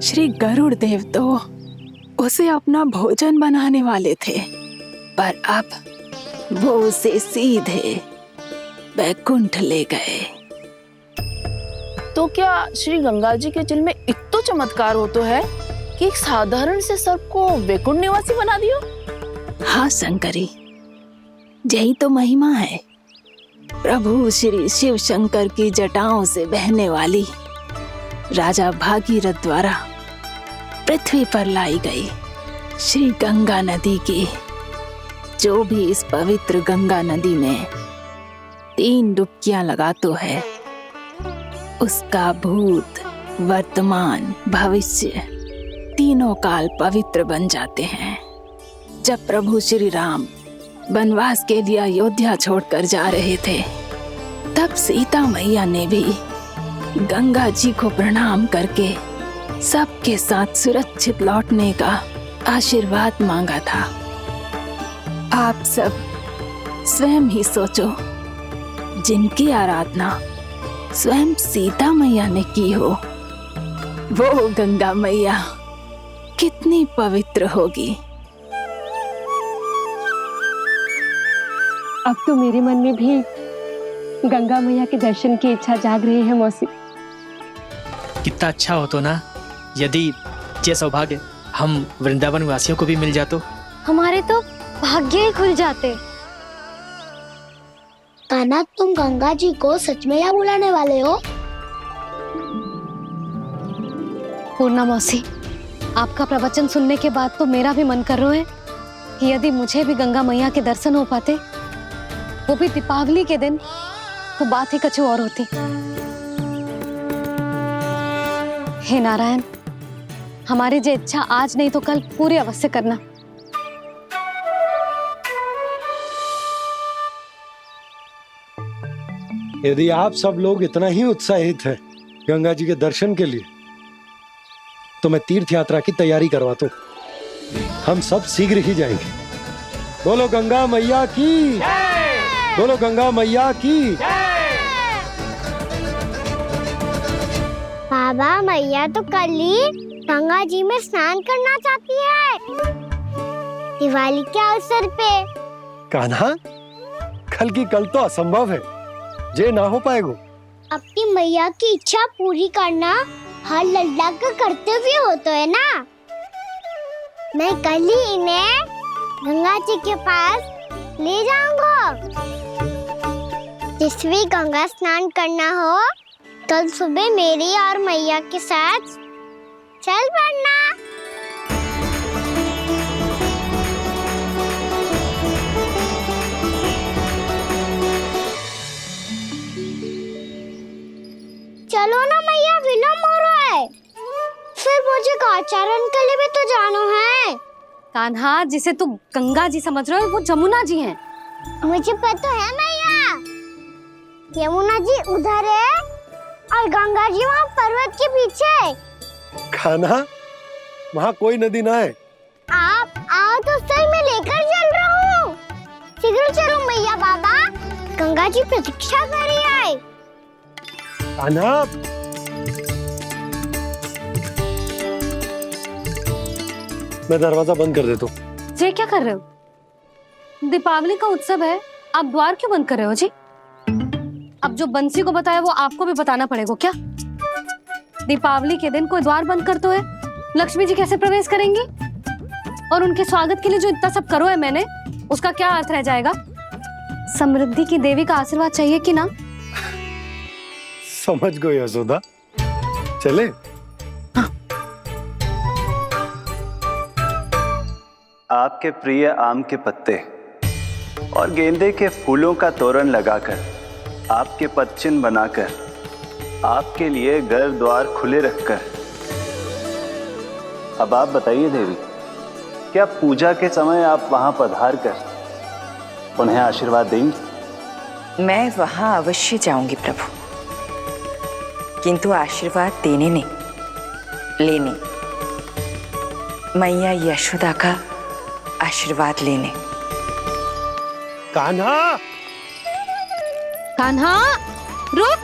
श्री गरुड़ देव तो उसे अपना भोजन बनाने वाले थे, पर अब वो उसे सीधे बैकुंठ ले गए। तो क्या श्री गंगा जी के जल में इतना चमत्कार हो तो है कि एक साधारण से सर्प को बैकुंठ निवासी बना दियो? हाँ शंकरी, यही तो महिमा है। प्रभु श्री शिव शंकर की जटाओं से बहने वाली राजा भागीरथ द्वारा पृथ्वी पर लाई गई श्री गंगा नदी की, जो भी इस पवित्र गंगा नदी में 3 डुबकियां लगातो है, उसका भूत, वर्तमान, भविष्य तीनों काल पवित्र बन जाते हैं। जब प्रभु श्री राम वनवास के लिए अयोध्या छोड़कर जा रहे थे, तब सीता मैया ने भी गंगा जी को प्रणाम करके सबके साथ सुरक्षित लौटने का आशीर्वाद मांगा था। आप सब स्वयं ही सोचो, जिनकी आराधना स्वयं सीता मैया ने की हो, वो गंगा मैया कितनी पवित्र होगी। अब तो मेरे मन में भी गंगा मैया के दर्शन की इच्छा जाग रही है मौसी। कितना अच्छा हो तो ना यदि ये सौभाग्य हम वृंदावन वासियों को भी मिल जातो। हमारे तो भाग्य ही खुल जाते। कान्हा, तुम गंगा जी को सच में यहाँ बुलाने वाले हो? पूर्णा मौसी, आपका प्रवचन सुनने के बाद तो मेरा भी मन कर रहा है कि यदि मुझे भी गंगा मैया के दर्शन हो पाते, वो भी दीपावली के दिन, तो बात ही कुछ और होती। हे नारायण, हमारी जो इच्छा आज नहीं तो कल पूरी अवश्य करना। यदि आप सब लोग इतना ही उत्साहित हैं गंगा जी के दर्शन के लिए, तो मैं तीर्थ यात्रा की तैयारी करवाता हूँ। हम सब शीघ्र ही जाएंगे। बोलो गंगा मैया की, बोलो गंगा मैया की। बाबा, मैया तो कल ही गंगा जी में स्नान करना चाहती है, दिवाली के अवसर पे। कान्हा, कल की कल तो असंभव है, जे ना हो पाएगा। अपनी मैया की इच्छा पूरी करना हर लल्ला का कर्तव्य होता है ना। मैं कल ही इन्हें गंगा जी के पास ले जाऊंगा। जिस भी गंगा स्नान करना हो, कल सुबह मेरी और मैया के साथ चल पड़ना। चलो ना मैया, विलम्ब हो रहा है। फिर मुझे आचरण के लिए भी तो जाना है। कान्हा, जिसे तू गंगा जी समझ रहे हो, वो जमुना जी हैं। मुझे पता है मैया, यमुना जी उधर है और गंगा जी वहाँ पर्वत के पीछे। कान्हा, वहाँ कोई नदी ना है। आप आओ तो सही, मैं लेकर चल रहा हूँ। शीघ्र चलो मैया। बाबा, गंगा जी प्रतीक्षा कर रही है। कान्हा, मैं दरवाजा बंद कर देता हूँ। ये क्या कर रहे हो? दीपावली का उत्सव है, आप द्वार क्यों बंद कर रहे हो जी? अब जो बंसी को बताया वो आपको भी बताना पड़ेगा क्या? दीपावली के दिन कोई द्वार बंद कर तो है, लक्ष्मी जी कैसे प्रवेश करेंगी? और उनके स्वागत के लिए जो इतना सब करो है मैंने, उसका क्या अर्थ रह जाएगा? समृद्धि की देवी का आशीर्वाद चाहिए कि ना? समझ गई यशोदा, चले। आपके प्रिय आम के पत्ते और गेंदे के फूलों का तोरण लगाकर, आपके पदचिन्ह बनाकर, आपके लिए घर द्वार खुले रखकर, अब आप बताइए देवी, क्या पूजा के समय आप वहां पधार कर उन्हें आशीर्वाद देंगी? मैं वहां अवश्य जाऊंगी प्रभु, किंतु आशीर्वाद देने नहीं, लेने, मैया यशोदा का आशीर्वाद लेने। कान्हा, कान्हा, रुक,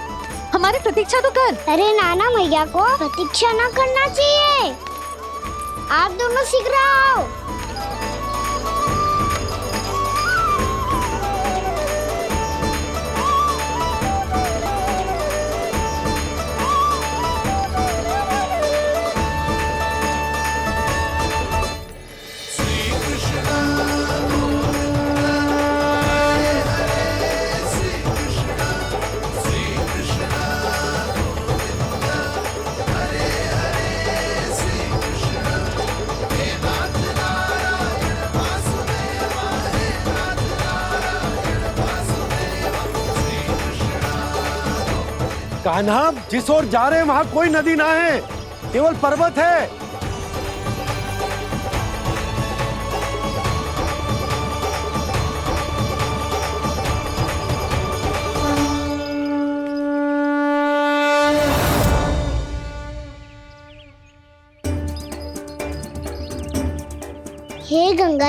हमारी प्रतीक्षा तो कर। अरे नाना, मैया को प्रतीक्षा ना करना चाहिए। आप दोनों शीघ्र आओ। कान्हा, जिस ओर जा रहे हैं वहां कोई नदी ना है, केवल पर्वत है।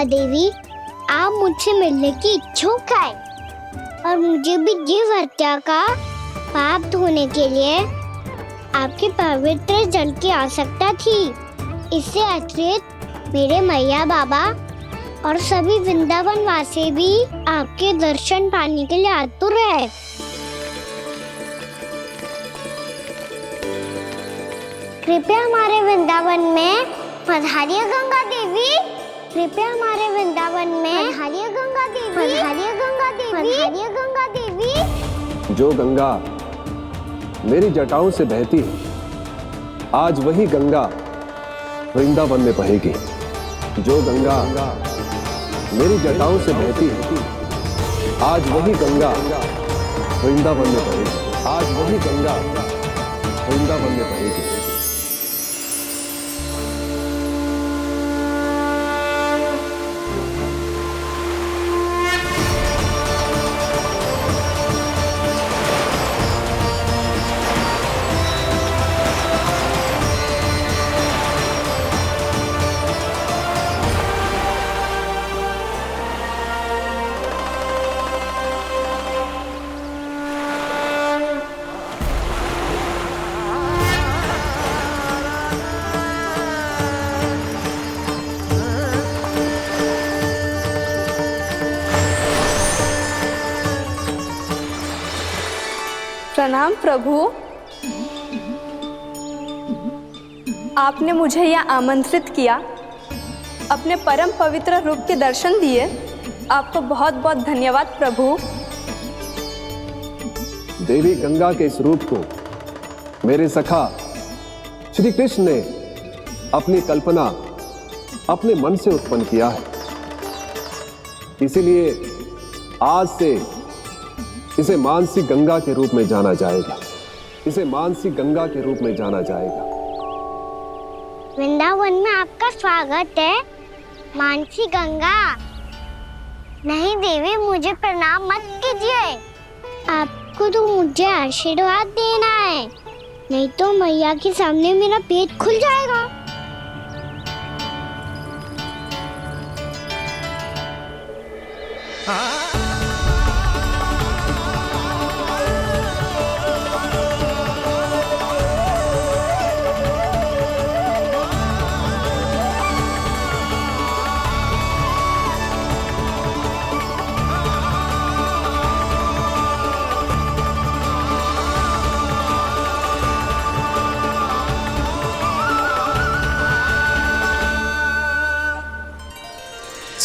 देवी, आप मुझसे मिलने की इच्छुक है और मुझे भी जीव हत्या का पाप धोने के लिए आपके पवित्र जल की आवश्यकता थी। इससे अतिरिक्त मेरे मैया बाबा और सभी वृंदावन वासी भी आपके दर्शन पाने के लिए आतुर है। कृपया हमारे वृंदावन में पधारिए गंगा देवी। कृपया हमारे वृंदावन में पधारिए गंगा देवी। पधारिए गंगा देवी। पधारिए गंगा देवी। जो गंगा मेरी जटाओं से बहती है, आज वही गंगा वृंदावन में बहेगी। जो गंगा मेरी जटाओं से बहती है, आज वही गंगा वृंदावन में बहेगी। आज वही गंगा वृंदावन में बहेगी। प्रणाम प्रभु। आपने मुझे यह आमंत्रित किया, अपने परम पवित्र रूप के दर्शन दिए। आपको बहुत बहुत धन्यवाद प्रभु। देवी गंगा के इस रूप को मेरे सखा श्री कृष्ण ने अपनी कल्पना अपने मन से उत्पन्न किया है। इसीलिए आज से इसे मानसी गंगा के रूप में जाना जाएगा। इसे मानसी गंगा के रूप में जाना जाएगा। वृंदावन में आपका स्वागत है मानसी गंगा। नहीं देवी, मुझे प्रणाम मत कीजिए। आपको तो मुझे आशीर्वाद देना है, नहीं तो मैया के सामने मेरा पेट खुल जाएगा।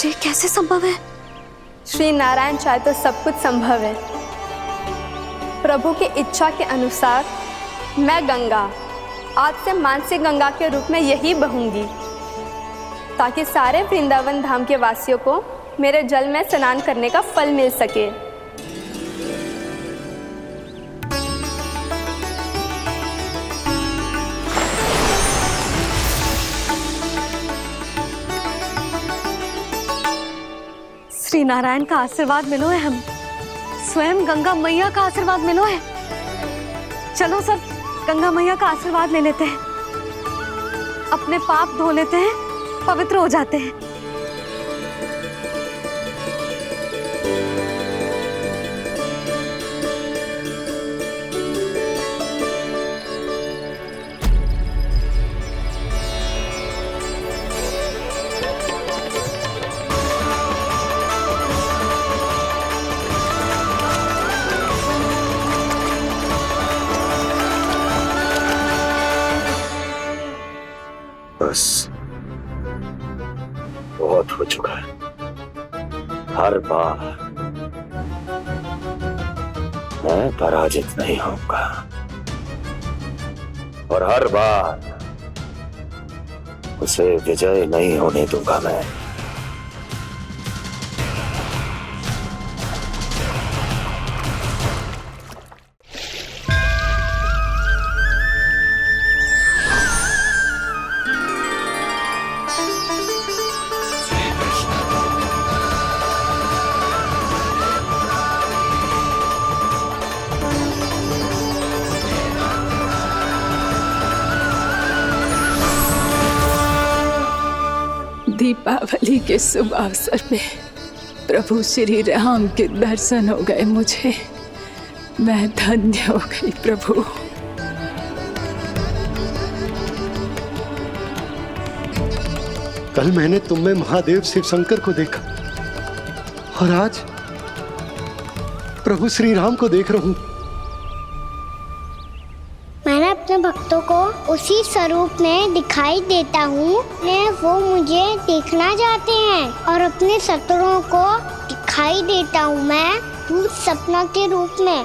ये कैसे संभव है? श्री नारायण चाहे तो सब कुछ संभव है। प्रभु की इच्छा के अनुसार मैं गंगा आज से मानसी गंगा के रूप में यही बहूंगी, ताकि सारे वृंदावन धाम के वासियों को मेरे जल में स्नान करने का फल मिल सके। श्री नारायण का आशीर्वाद मिलो है, हम स्वयं गंगा मैया का आशीर्वाद मिलो है। चलो सब गंगा मैया का आशीर्वाद ले लेते हैं, अपने पाप धो लेते हैं, पवित्र हो जाते हैं। बस बहुत हो चुका है। हर बार मैं पराजित नहीं होऊंगा और हर बार उसे विजय नहीं होने दूंगा मैं। दीपावली के शुभ अवसर पे प्रभु श्री राम के दर्शन हो गए मुझे। मैं धन्य हो गई प्रभु। कल मैंने तुम में महादेव शिव शंकर को देखा और आज प्रभु श्री राम को देख रहा हूं। मैंने अपने भक्तों को उसी स्वरूप में दिखाई देता हूँ। वो मुझे देखना चाहते हैं और अपने शत्रुओं को दिखाई देता हूँ मैं भूत सपना के रूप में।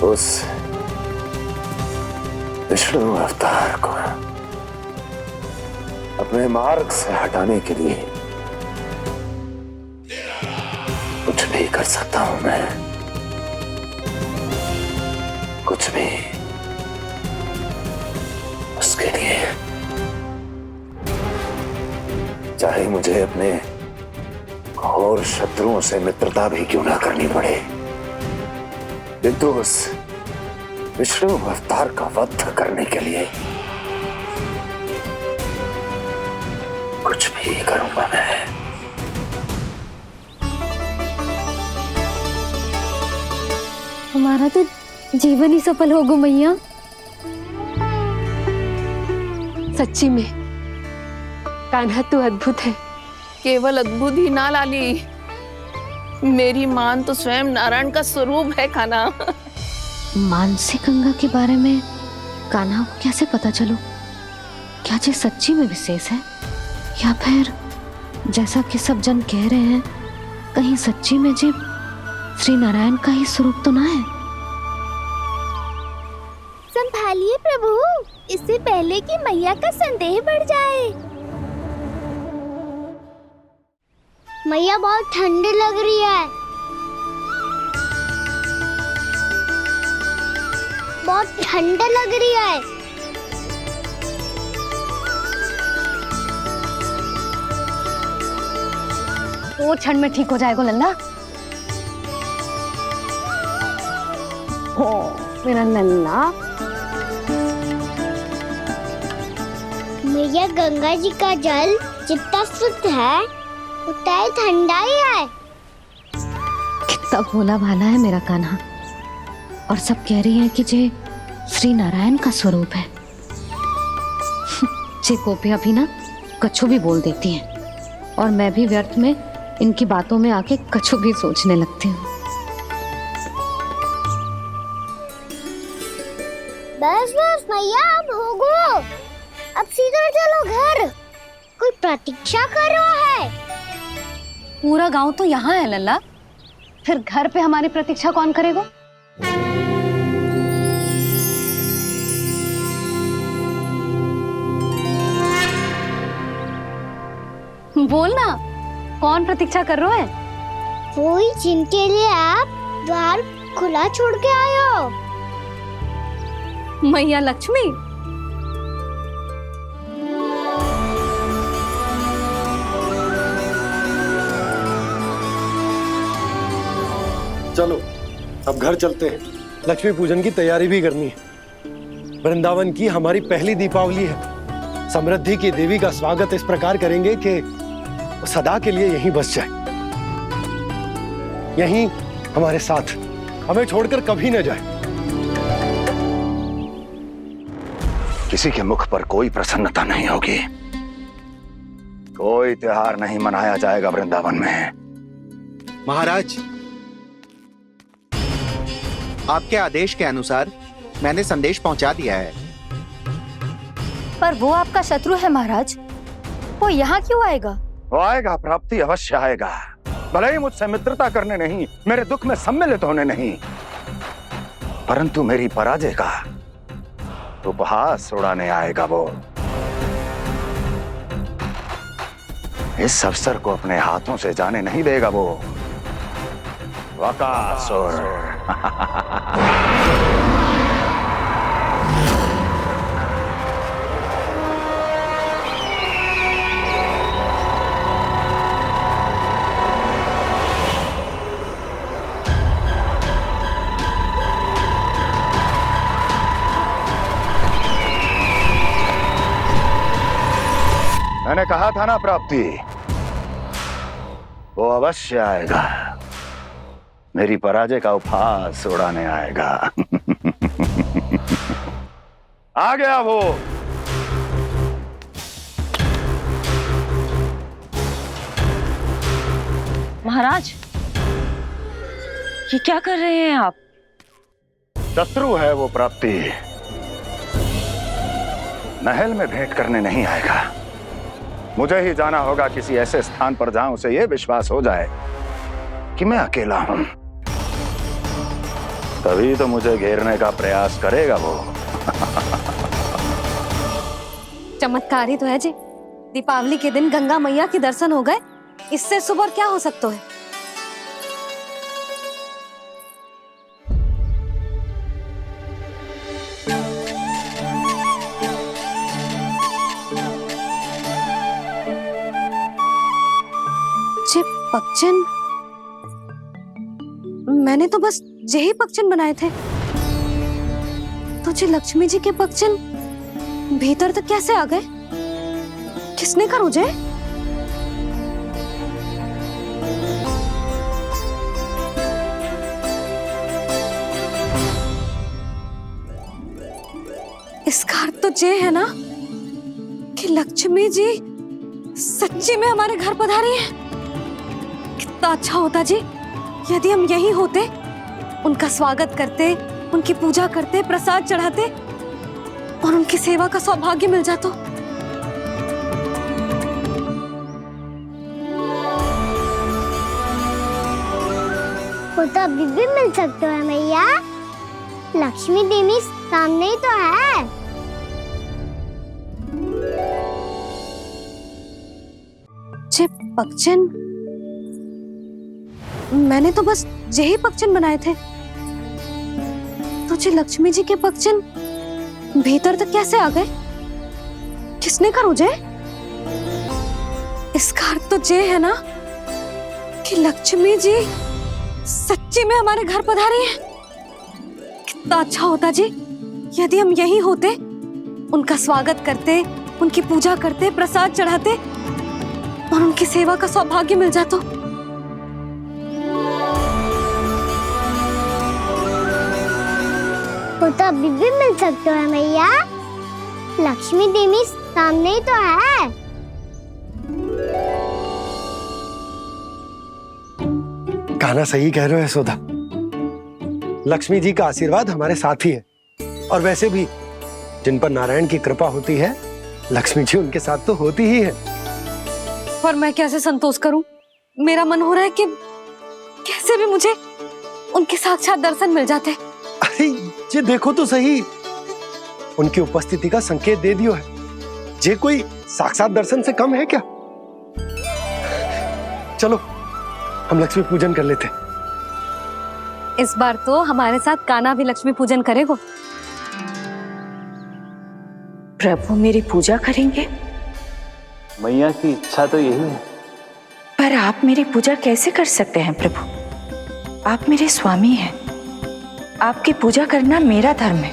उस विष्णु अवतार को अपने मार्ग से हटाने के लिए कुछ भी कर सकता हूं मैं, कुछ भी। उसके लिए चाहे मुझे अपने घोर शत्रुओं से मित्रता भी क्यों ना करनी पड़े, किंतु उस विष्णु अवतार का वध करने के लिए कुछ भी करूंगा मैं। हमारा तो जीवन ही सफल होगा मैया। सच्ची में कान्हा तू अद्भुत है। केवल अद्भुत ही ना लाली, मेरी मान तो स्वयं नारायण का स्वरूप है कान्हा। मानसी गंगा के बारे में कान्हा को कैसे पता चलो? क्या ये सच्ची में विशेष है या फिर जैसा कि सब जन कह रहे हैं कहीं सच्ची में जी श्री नारायण का ही स्वरूप तो ना है? संभालिए प्रभु, इससे पहले कि मैया का संदेह बढ़ जाए। मैया बहुत ठंडी लग रही है, बहुत ठंडा लग रही है। वो क्षण में ठीक हो जाएगा लल्ला। ओ मेरा लल्ला। मैया गंगा जी का जल जितना शुद्ध है उतना ही ठंडा ही है। कितना भोला भाला है मेरा कान्हा। और सब कह रही हैं कि जे श्री नारायण का स्वरूप है। जे गोपियां भी ना कछु भी बोल देती हैं और मैं भी व्यर्थ में इनकी बातों में आके कछु भी सोचने लगती हूँ। बस बस मैया, अब हो गो, अब सीधा चलो घर। कोई प्रतीक्षा कर रहा है। पूरा गांव तो यहाँ है लल्ला, फिर घर पे हमारी प्रतीक्षा कौन करेगा? बोल ना, कौन प्रतीक्षा कर रहा है? वही जिनके लिए आप द्वार खुला छोड़ के आए हो। मैया लक्ष्मी। चलो अब घर चलते हैं। लक्ष्मी पूजन की तैयारी भी करनी है। वृंदावन की हमारी पहली दीपावली है। समृद्धि की देवी का स्वागत इस प्रकार करेंगे कि वो सदा के लिए यहीं बस जाए, यहीं हमारे साथ, हमें छोड़कर कभी न जाए। किसी के मुख पर कोई प्रसन्नता नहीं होगी, कोई त्योहार नहीं मनाया जाएगा वृंदावन में। महाराज, आपके आदेश के अनुसार मैंने संदेश पहुंचा दिया है। पर वो आपका शत्रु है महाराज, वो यहाँ क्यों आएगा? वो आएगा, प्राप्ति अवश्य आएगा। भले ही मुझसे मित्रता करने नहीं, मेरे दुख में सम्मिलित होने नहीं, परंतु मेरी पराजय का उपहास उड़ाने आएगा वो। इस अवसर को अपने हाथों से जाने नहीं देगा वो। वकासुर। मैंने कहा था ना प्राप्ति, वो अवश्य आएगा, मेरी पराजय का उपहास उड़ाने आएगा। आ गया वो। महाराज, ये क्या कर रहे हैं आप? शत्रु है वो प्राप्ति, महल में भेंट करने नहीं आएगा। मुझे ही जाना होगा किसी ऐसे स्थान पर जहां उसे यह विश्वास हो जाए कि मैं अकेला हूं, तभी तो मुझे घेरने का प्रयास करेगा वो। चमत्कार ही तो है जी, दीपावली के दिन गंगा मैया के दर्शन हो गए, इससे शुभ और क्या हो सकता है। जे पक्षन, मैंने तो बस यही पक्षन बनाए थे, तो जे लक्ष्मी जी के पक्षन भीतर तक कैसे आ गए? किसने कर मुझे? इसका अर्थ तो ये है ना कि लक्ष्मी जी सच्ची में हमारे घर पधारी है। कितना अच्छा होता जी यदि हम यहीं होते, उनका स्वागत करते, उनकी पूजा करते, प्रसाद चढ़ाते और उनकी सेवा का सौभाग्य मिल जाता। वो तो अभी भी मिल सकते हैं मैया, लक्ष्मी देवी सामने ही तो है। जे पक्षन, मैंने तो बस यही पक्षन बनाए थे, तो जे लक्ष्मी जी के पक्षन भीतर तक कैसे आ गए? किसने कर मुझे? इसका अर्थ तो ये है ना कि लक्ष्मी जी सच्ची में हमारे घर पधारी है। कितना अच्छा होता जी यदि हम यहीं होते, उनका स्वागत करते, उनकी पूजा करते, प्रसाद चढ़ाते और उनकी सेवा का सौभाग्य मिल जाता। वो तो अभी भी मिल सकते हैं मैया, लक्ष्मी देवी सामने ही तो है। कान्हा सही कह रहे हो यशोदा, लक्ष्मी जी का आशीर्वाद हमारे साथ ही है, और वैसे भी जिन पर नारायण की कृपा होती है, लक्ष्मी जी उनके साथ तो होती ही है। पर मैं कैसे संतोष करूं? मेरा मन हो रहा है कि कैसे भी मुझे उनके साक्षात दर्शन मिल जाते। अरे ये देखो तो सही, उनकी उपस्थिति का संकेत दे दियो है। ये कोई साक्षात दर्शन से कम है क्या? चलो हम लक्ष्मी पूजन कर लेते। इस बार तो हमारे साथ कान्हा भी लक्ष्मी पूजन करेगा। प्रभु मेरी पूजा करेंगे? मैया की इच्छा तो यही है। पर आप मेरी पूजा कैसे कर सकते हैं प्रभु? आप मेरे स्वामी हैं, आपकी पूजा करना मेरा धर्म है।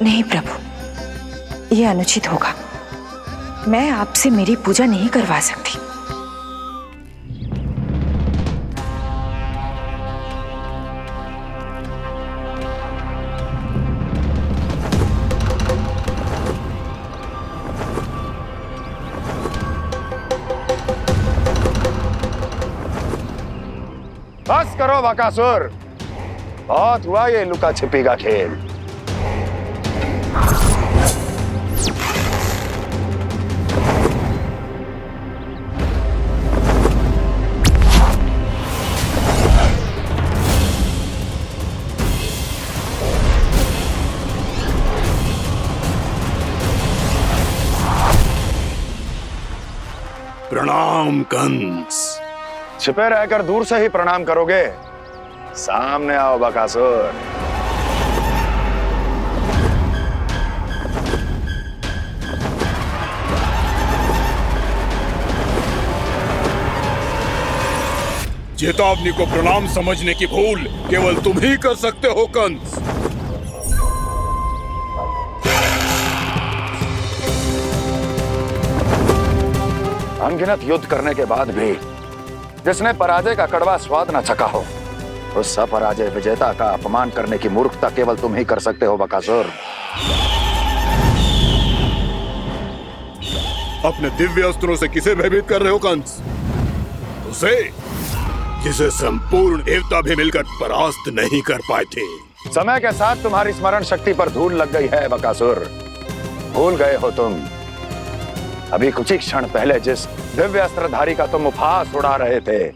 नहीं प्रभु, यह अनुचित होगा। मैं आपसे मेरी पूजा नहीं करवा सकती। बस करो बकासुर, बहुत हुआ ये लुका छिपी का खेल। प्रणाम कंस। छिपे रहकर दूर से ही प्रणाम करोगे? सामने आओ बकासुर। चेतावनी को प्रणाम समझने की भूल केवल तुम ही कर सकते हो कंस। अनगिनत युद्ध करने के बाद भी जिसने पराजय का कड़वा स्वाद न चखा हो, उस अपराजय विजेता का अपमान करने की मूर्खता केवल तुम ही कर सकते हो बकासुर। अपने दिव्य अस्त्रों से किसे भयभीत कर रहे हो कंस? उसे जिसे संपूर्ण देवता भी मिलकर परास्त नहीं कर पाए थे। समय के साथ तुम्हारी स्मरण शक्ति पर धूल लग गई है बकासुर। भूल गए हो तुम अभी कुछ ही क्षण पहले जिस दिव्य अस्त्रधारी का तुम उपहास उड़ा रहे थे,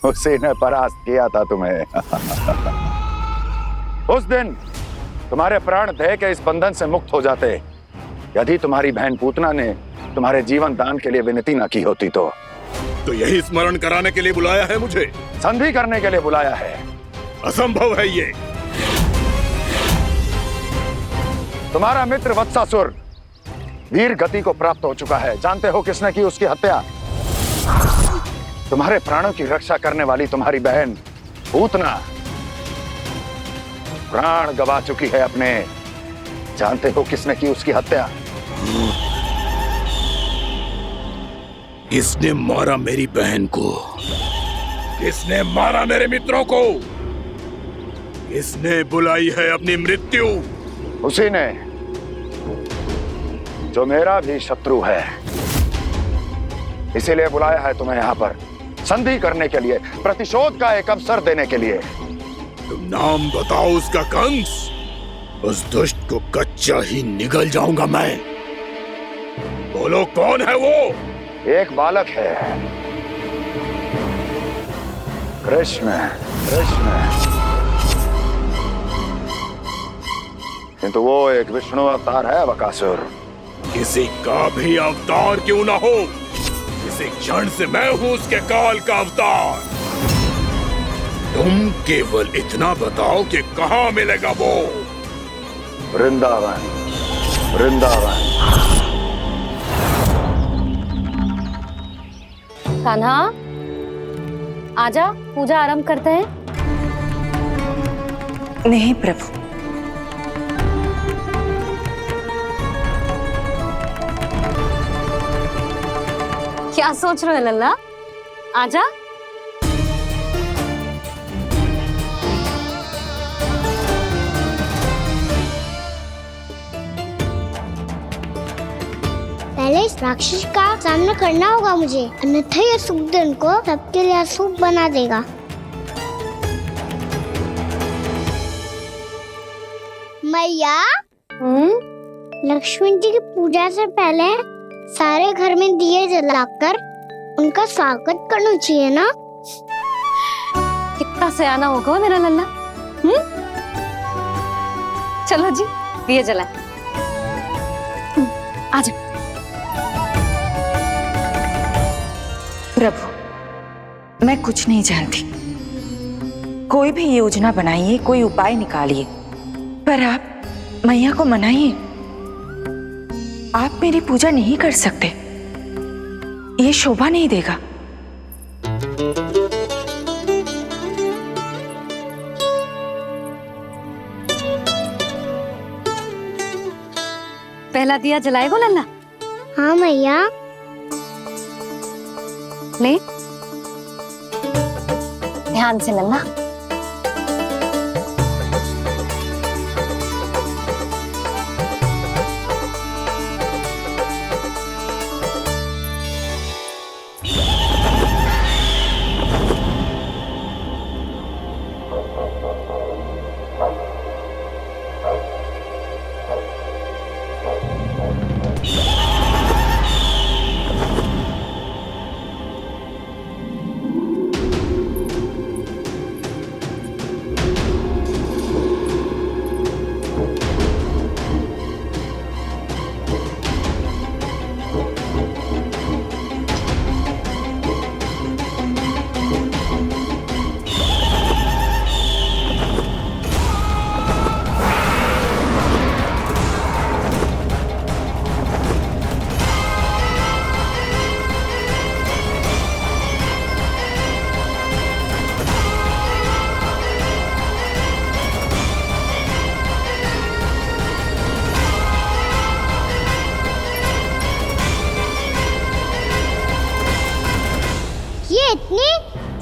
उसी ने परास्त किया था तुम्हें। उस दिन तुम्हारे प्राण देह के इस बंधन से मुक्त हो जाते यदि तुम्हारी बहन पूतना ने तुम्हारे जीवन दान के लिए विनती न की होती तो यही स्मरण कराने के लिए बुलाया है मुझे? संधि करने के लिए बुलाया है। असंभव है ये। तुम्हारा मित्र वत्सासुर वीर गति को प्राप्त हो चुका है। जानते हो किसने की उसकी हत्या? तुम्हारे प्राणों की रक्षा करने वाली तुम्हारी बहन पूतना प्राण गवा चुकी है अपने। जानते हो किसने की उसकी हत्या? किसने मारा मेरी बहन को? किसने मारा मेरे मित्रों को? किसने बुलाई है अपनी मृत्यु? उसी ने जो मेरा भी शत्रु है। इसीलिए बुलाया है तुम्हें यहाँ पर संधि करने के लिए, प्रतिशोध का एक अवसर देने के लिए। तुम नाम बताओ उसका कंस। उस दुष्ट को कच्चा ही निगल जाऊंगा मैं। बोलो कौन है वो? एक बालक है, कृष्ण। किंतु वो एक विष्णु अवतार है बकासुर। किसी का भी अवतार क्यों ना हो, किसी क्षण से मैं हूं उसके काल का अवतार। तुम केवल इतना बताओ कि कहां मिलेगा वो? वृंदावन। कान्हा, आजा, पूजा आरंभ करते हैं। नहीं प्रभु, क्या सोच रहे हो लल्ला? आजा। पहले इस राक्षस का सामना करना होगा मुझे, अन्यथा ये सूदन को सबके लिए अशुभ बना देगा। मैया, लक्ष्मी जी की पूजा से पहले सारे घर में दिए जलाकर उनका स्वागत करना चाहिए ना? कितना सयाना होगा मेरा लल्ला। चलो जी, दिए जलाए। आजा। प्रभु, मैं कुछ नहीं जानती। कोई भी योजना बनाइए, कोई उपाय निकालिए, पर आप मैया को मनाइए। आप मेरी पूजा नहीं कर सकते, ये शोभा नहीं देगा। पहला दिया जलाएगो लल्ला? हाँ मैया। ले, ध्यान से लल्ला।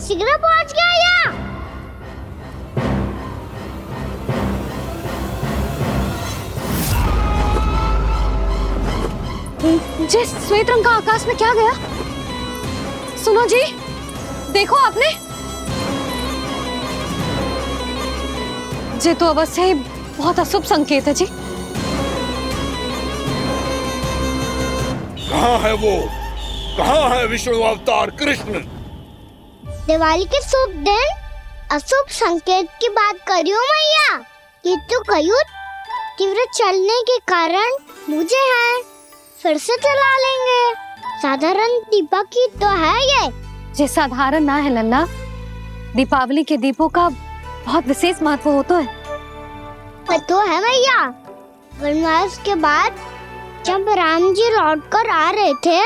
शीघ्र पहुंच गया यहाँ। जिस श्वेत रंग का आकाश में क्या गया? सुनो जी, देखो आपने, ये तो अवश्य ही बहुत अशुभ संकेत है जी। कहाँ है वो? कहाँ है विष्णु अवतार कृष्ण? दिवाली के शुभ दिन अशुभ संकेत की बात करियो मैया। ये तो कयूर तीव्र चलने के कारण मुझे है, फिर से चला लेंगे। साधारण दीपक ही तो है ये साधारण ना है लल्ला, दीपावली के दीपों का बहुत विशेष महत्व होता है। तो है मैया, वनवास के बाद जब राम जी लौट कर आ रहे थे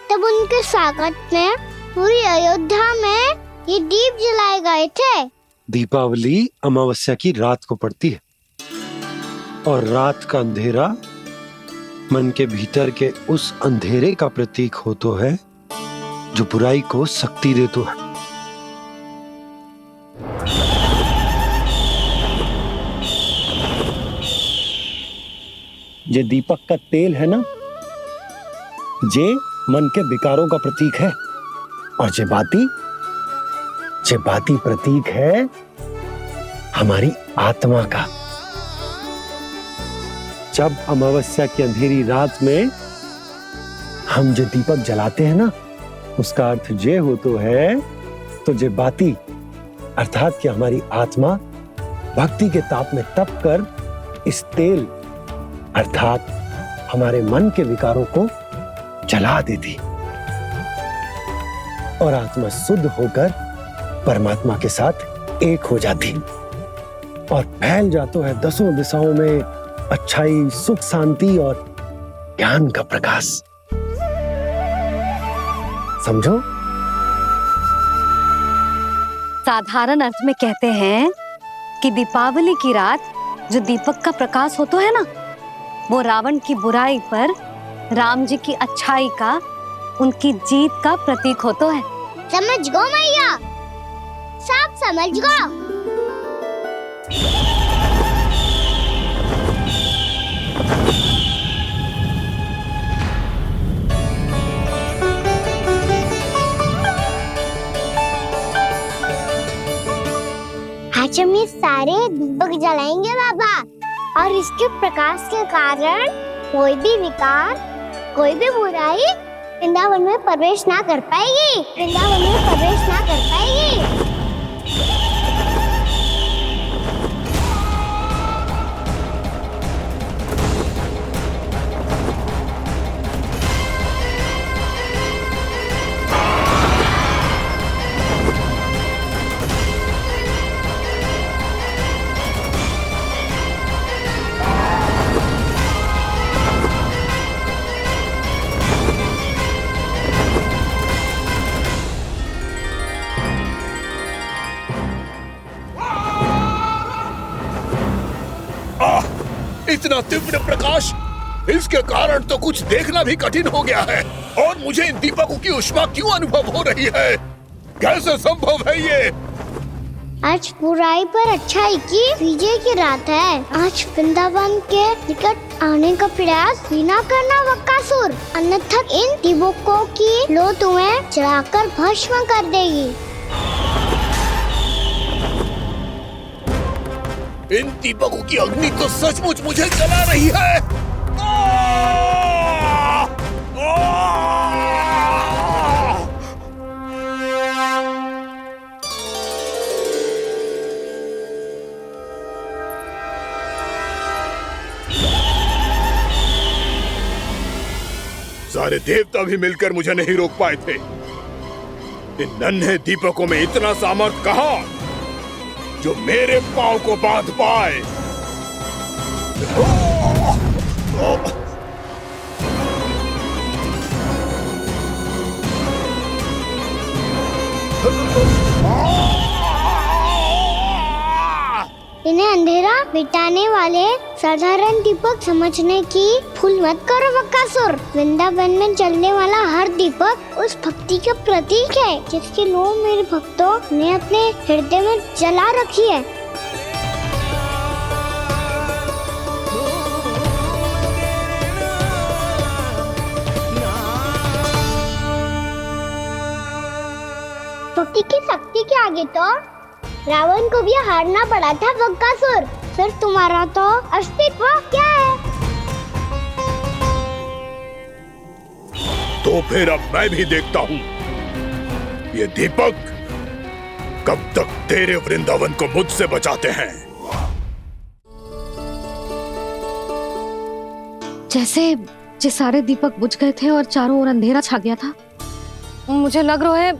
तब उनके स्वागत में पूरी अयोध्या में ये दीप जलाए गए थे। दीपावली अमावस्या की रात को पड़ती है और रात का अंधेरा मन के भीतर के उस अंधेरे का प्रतीक होतो है जो बुराई को शक्ति देतो है। ये दीपक का तेल है ना, जे मन के विकारों का प्रतीक है, और जे बाती प्रतीक है हमारी आत्मा का। जब अमावस्या की अंधेरी रात में हम जो दीपक जलाते हैं ना, उसका अर्थ जे हो तो है, तो जे बाती अर्थात कि हमारी आत्मा भक्ति के ताप में तप कर इस तेल अर्थात हमारे मन के विकारों को जला देती और आत्मा शुद्ध होकर परमात्मा के साथ एक हो जाती और फैल जाता है दसों दिशाओं में अच्छाई, सुख, शांति और ज्ञान का प्रकाश। समझो? साधारण अर्थ में कहते हैं कि दीपावली की रात जो दीपक का प्रकाश होता है ना, वो रावण की बुराई पर राम जी की अच्छाई का, उनकी जीत का प्रतीक होता है। समझ गो मैया, सब समझ गो। आज हम ये सारे दीपक जलाएंगे बाबा, और इसके प्रकाश के कारण कोई भी विकार, कोई भी बुराई वृंदावन में प्रवेश ना कर पाएगी, वृंदावन में प्रवेश ना कर पाएगी। इतना तीव्र प्रकाश, इसके कारण तो कुछ देखना भी कठिन हो गया है। और मुझे इन दीपकों की उष्मा क्यों अनुभव हो रही है? कैसे संभव है ये? आज बुराई पर अच्छाई की विजय की रात है। आज वृंदावन के निकट आने का प्रयास भी ना करना बकासुर, अन्यथा इन दीपकों की लो तुम्हें जलाकर भस्म कर देगी। इन दीपकों की अग्नि तो सचमुच मुझे जला रही है। सारे देवता भी मिलकर मुझे नहीं रोक पाए थे। इन नन्हे दीपकों में इतना सामर्थ्य कहां जो मेरे पांव को बांध पाए। इन्हें अंधेरा मिटाने वाले साधारण दीपक समझने की भूल मत करो बकासुर। वृंदावन में जलने वाला हर दीपक उस भक्ति का प्रतीक है जिसकी नौ मेरे भक्तों ने अपने हृदय में जला रखी है। भक्ति की शक्ति के आगे तो रावण को भी हारना पड़ा था बकासुर। फिर तुम्हारा तो अस्तित्व क्या है? तो फिर अब मैं भी देखता हूँ ये दीपक कब तक तेरे वृंदावन को मुझसे बचाते हैं। जैसे ये सारे दीपक बुझ गए थे और चारों ओर अंधेरा छा गया था, मुझे लग रहा है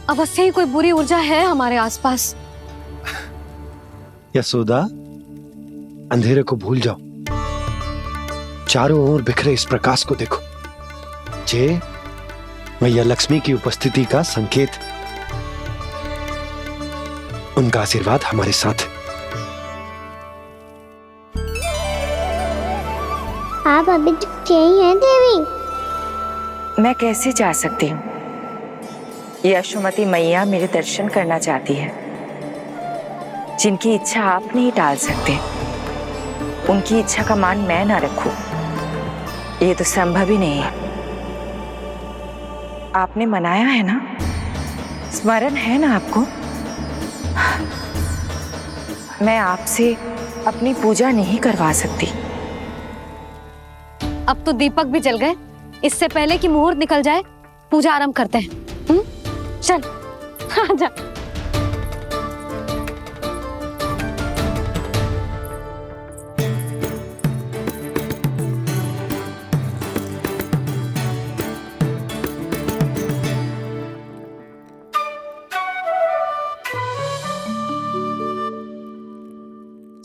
अवश्य ही कोई बुरी ऊर्जा है हमारे आसपास। यशोदा, अंधेरे को भूल जाओ, चारों ओर बिखरे इस प्रकाश को देखो। ये मैया लक्ष्मी की उपस्थिति का संकेत, उनका आशीर्वाद हमारे साथ है। आप अभी तक यही हैं देवी? मैं कैसे जा सकती हूँ? यशोमती मैया मेरे दर्शन करना चाहती है, जिनकी इच्छा आप नहीं टाल सकते। उनकी इच्छा का मान मैं ना रखूं, ये तो संभव ही नहीं है। आपने मनाया है ना, स्मरण है ना आपको? मैं आपसे अपनी पूजा नहीं करवा सकती। अब तो दीपक भी जल गए, इससे पहले कि मुहूर्त निकल जाए पूजा आरंभ करते हैं। चल आजा।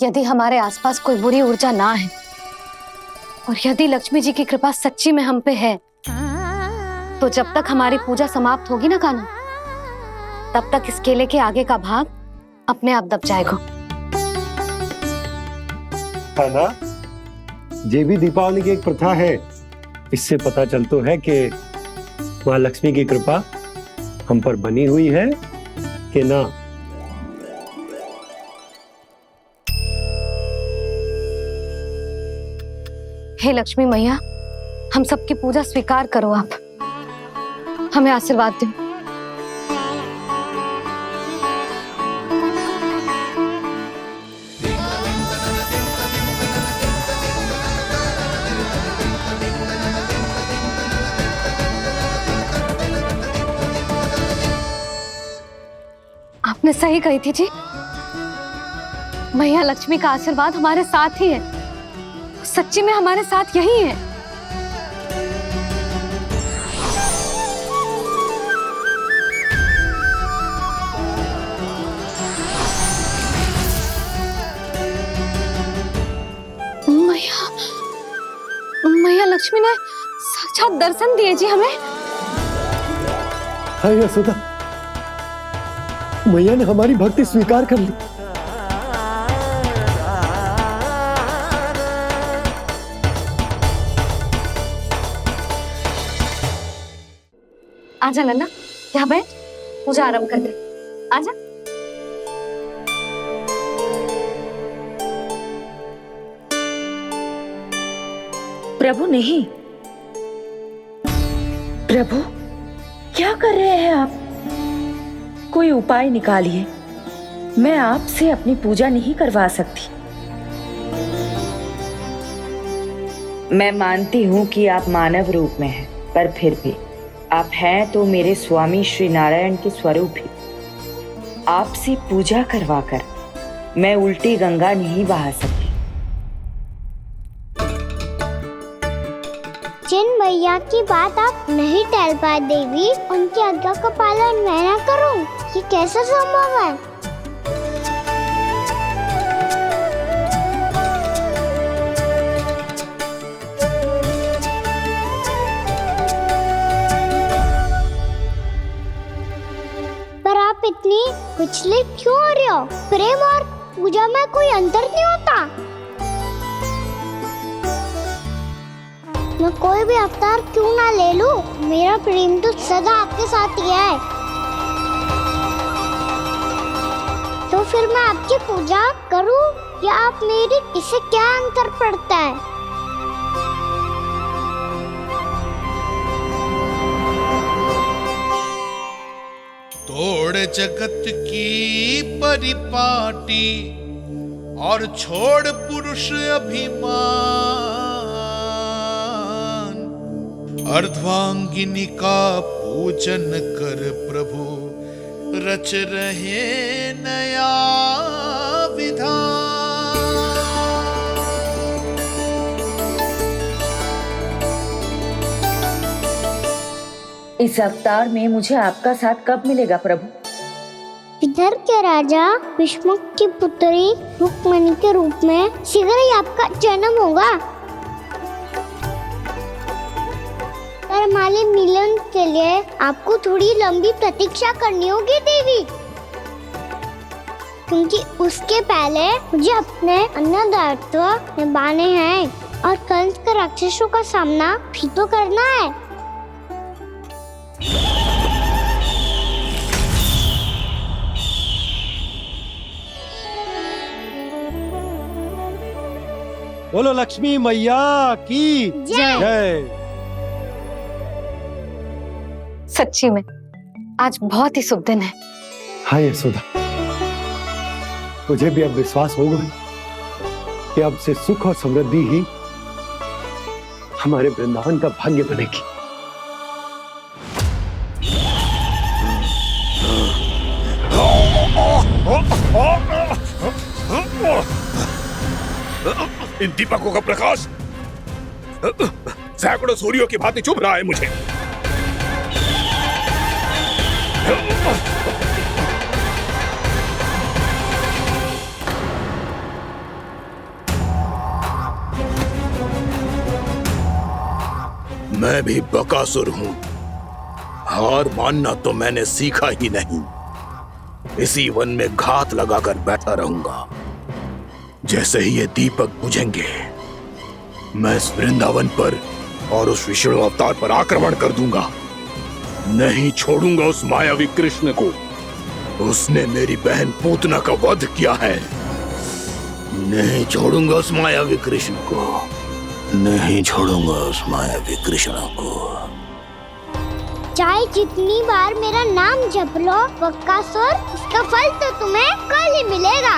यदि हमारे आसपास कोई बुरी ऊर्जा ना है और यदि लक्ष्मी जी की कृपा सच्ची में हम पे है, तो जब तक हमारी पूजा समाप्त होगी ना कान्हा, तब तक इस केले के आगे का भाग अपने आप दब जाएगा। कान्हा, ये भी दीपावली की एक प्रथा है। इससे पता चलता है कि माँ लक्ष्मी की कृपा हम पर बनी हुई है कि ना। हे लक्ष्मी मैया, हम सबकी पूजा स्वीकार करो, आप हमें आशीर्वाद दो। आपने सही कही थी जी, मैया लक्ष्मी का आशीर्वाद हमारे साथ ही है, सच्ची में हमारे साथ यही है। मैया लक्ष्मी ने साक्षात दर्शन दिए जी हमें। हाय यशोदा, मैया ने हमारी भक्ति स्वीकार कर ली। आजा नन्ना, यहाँ बैठ, पूजा आरंभ कर दे। आजा। प्रभु नहीं, प्रभु क्या कर रहे हैं आप? कोई उपाय निकालिए, मैं आपसे अपनी पूजा नहीं करवा सकती। मैं मानती हूँ कि आप मानव रूप में हैं, पर फिर भी आप हैं तो मेरे स्वामी श्री नारायण के स्वरूप ही। आपसे पूजा करवाकर मैं उल्टी गंगा नहीं बहा सकती। जिन भैया की बात आप नहीं टाल पाए देवी, उनकी आज्ञा का पालन मैं ना करूं, ये कैसा संभव है? पर आप इतनी विचलित क्यों हो रहे हो? प्रेम और पूजा में कोई अंतर नहीं होता। मैं कोई भी अवतार क्यों ना ले लूं, मेरा प्रेम तो सदा आपके साथ ही है। तो फिर मैं आपकी पूजा करूं या आप मेरी, इससे क्या अंतर पड़ता है? तोड़ जगत की परिपाटी और छोड़ पुरुष अभिमान, अर्धांगिनी का पूजन कर प्रभु रच रहे नया विधान। इस अवतार में मुझे आपका साथ कब मिलेगा प्रभु? इधर के राजा भीष्म की पुत्री रुक्मणी के रूप में शीघ्र ही आपका जन्म होगा। पर हमारे मिलन के लिए आपको थोड़ी लंबी प्रतीक्षा करनी होगी देवी, क्योंकि उसके पहले मुझे अपने अन्य दायित्व निभाने हैं और कंस के राक्षसों का सामना भी तो करना है। बोलो लक्ष्मी मैया की जय। सच्ची में आज बहुत ही शुभ दिन है। हाँ यशोदा, मुझे भी अब विश्वास हो गया कि अब से सुख और समृद्धि ही हमारे वृंदावन का भाग्य बनेगी। इन दीपकों का प्रकाश सैकड़ों सूर्यों की भांति चुभ रहा है मुझे। मैं भी बकासुर हूं, हार मानना तो मैंने सीखा ही नहीं। इसी वन में घात लगाकर बैठा रहूंगा। जैसे ही ये दीपक बुझेंगे, मैं इस वृंदावन पर और उस विष्णु अवतार पर आक्रमण कर दूंगा। नहीं छोड़ूंगा उस मायावी कृष्ण को। उसने मेरी बहन पूतना का वध किया है। नहीं छोड़ूंगा उस मायावी कृष्ण को। नहीं छोड़ूंगा उस मायावी कृष्ण को। चाहे जितनी बार मेरा नाम जप लो बकासुर, इसका फल तो तुम्हें कल ही मिलेगा।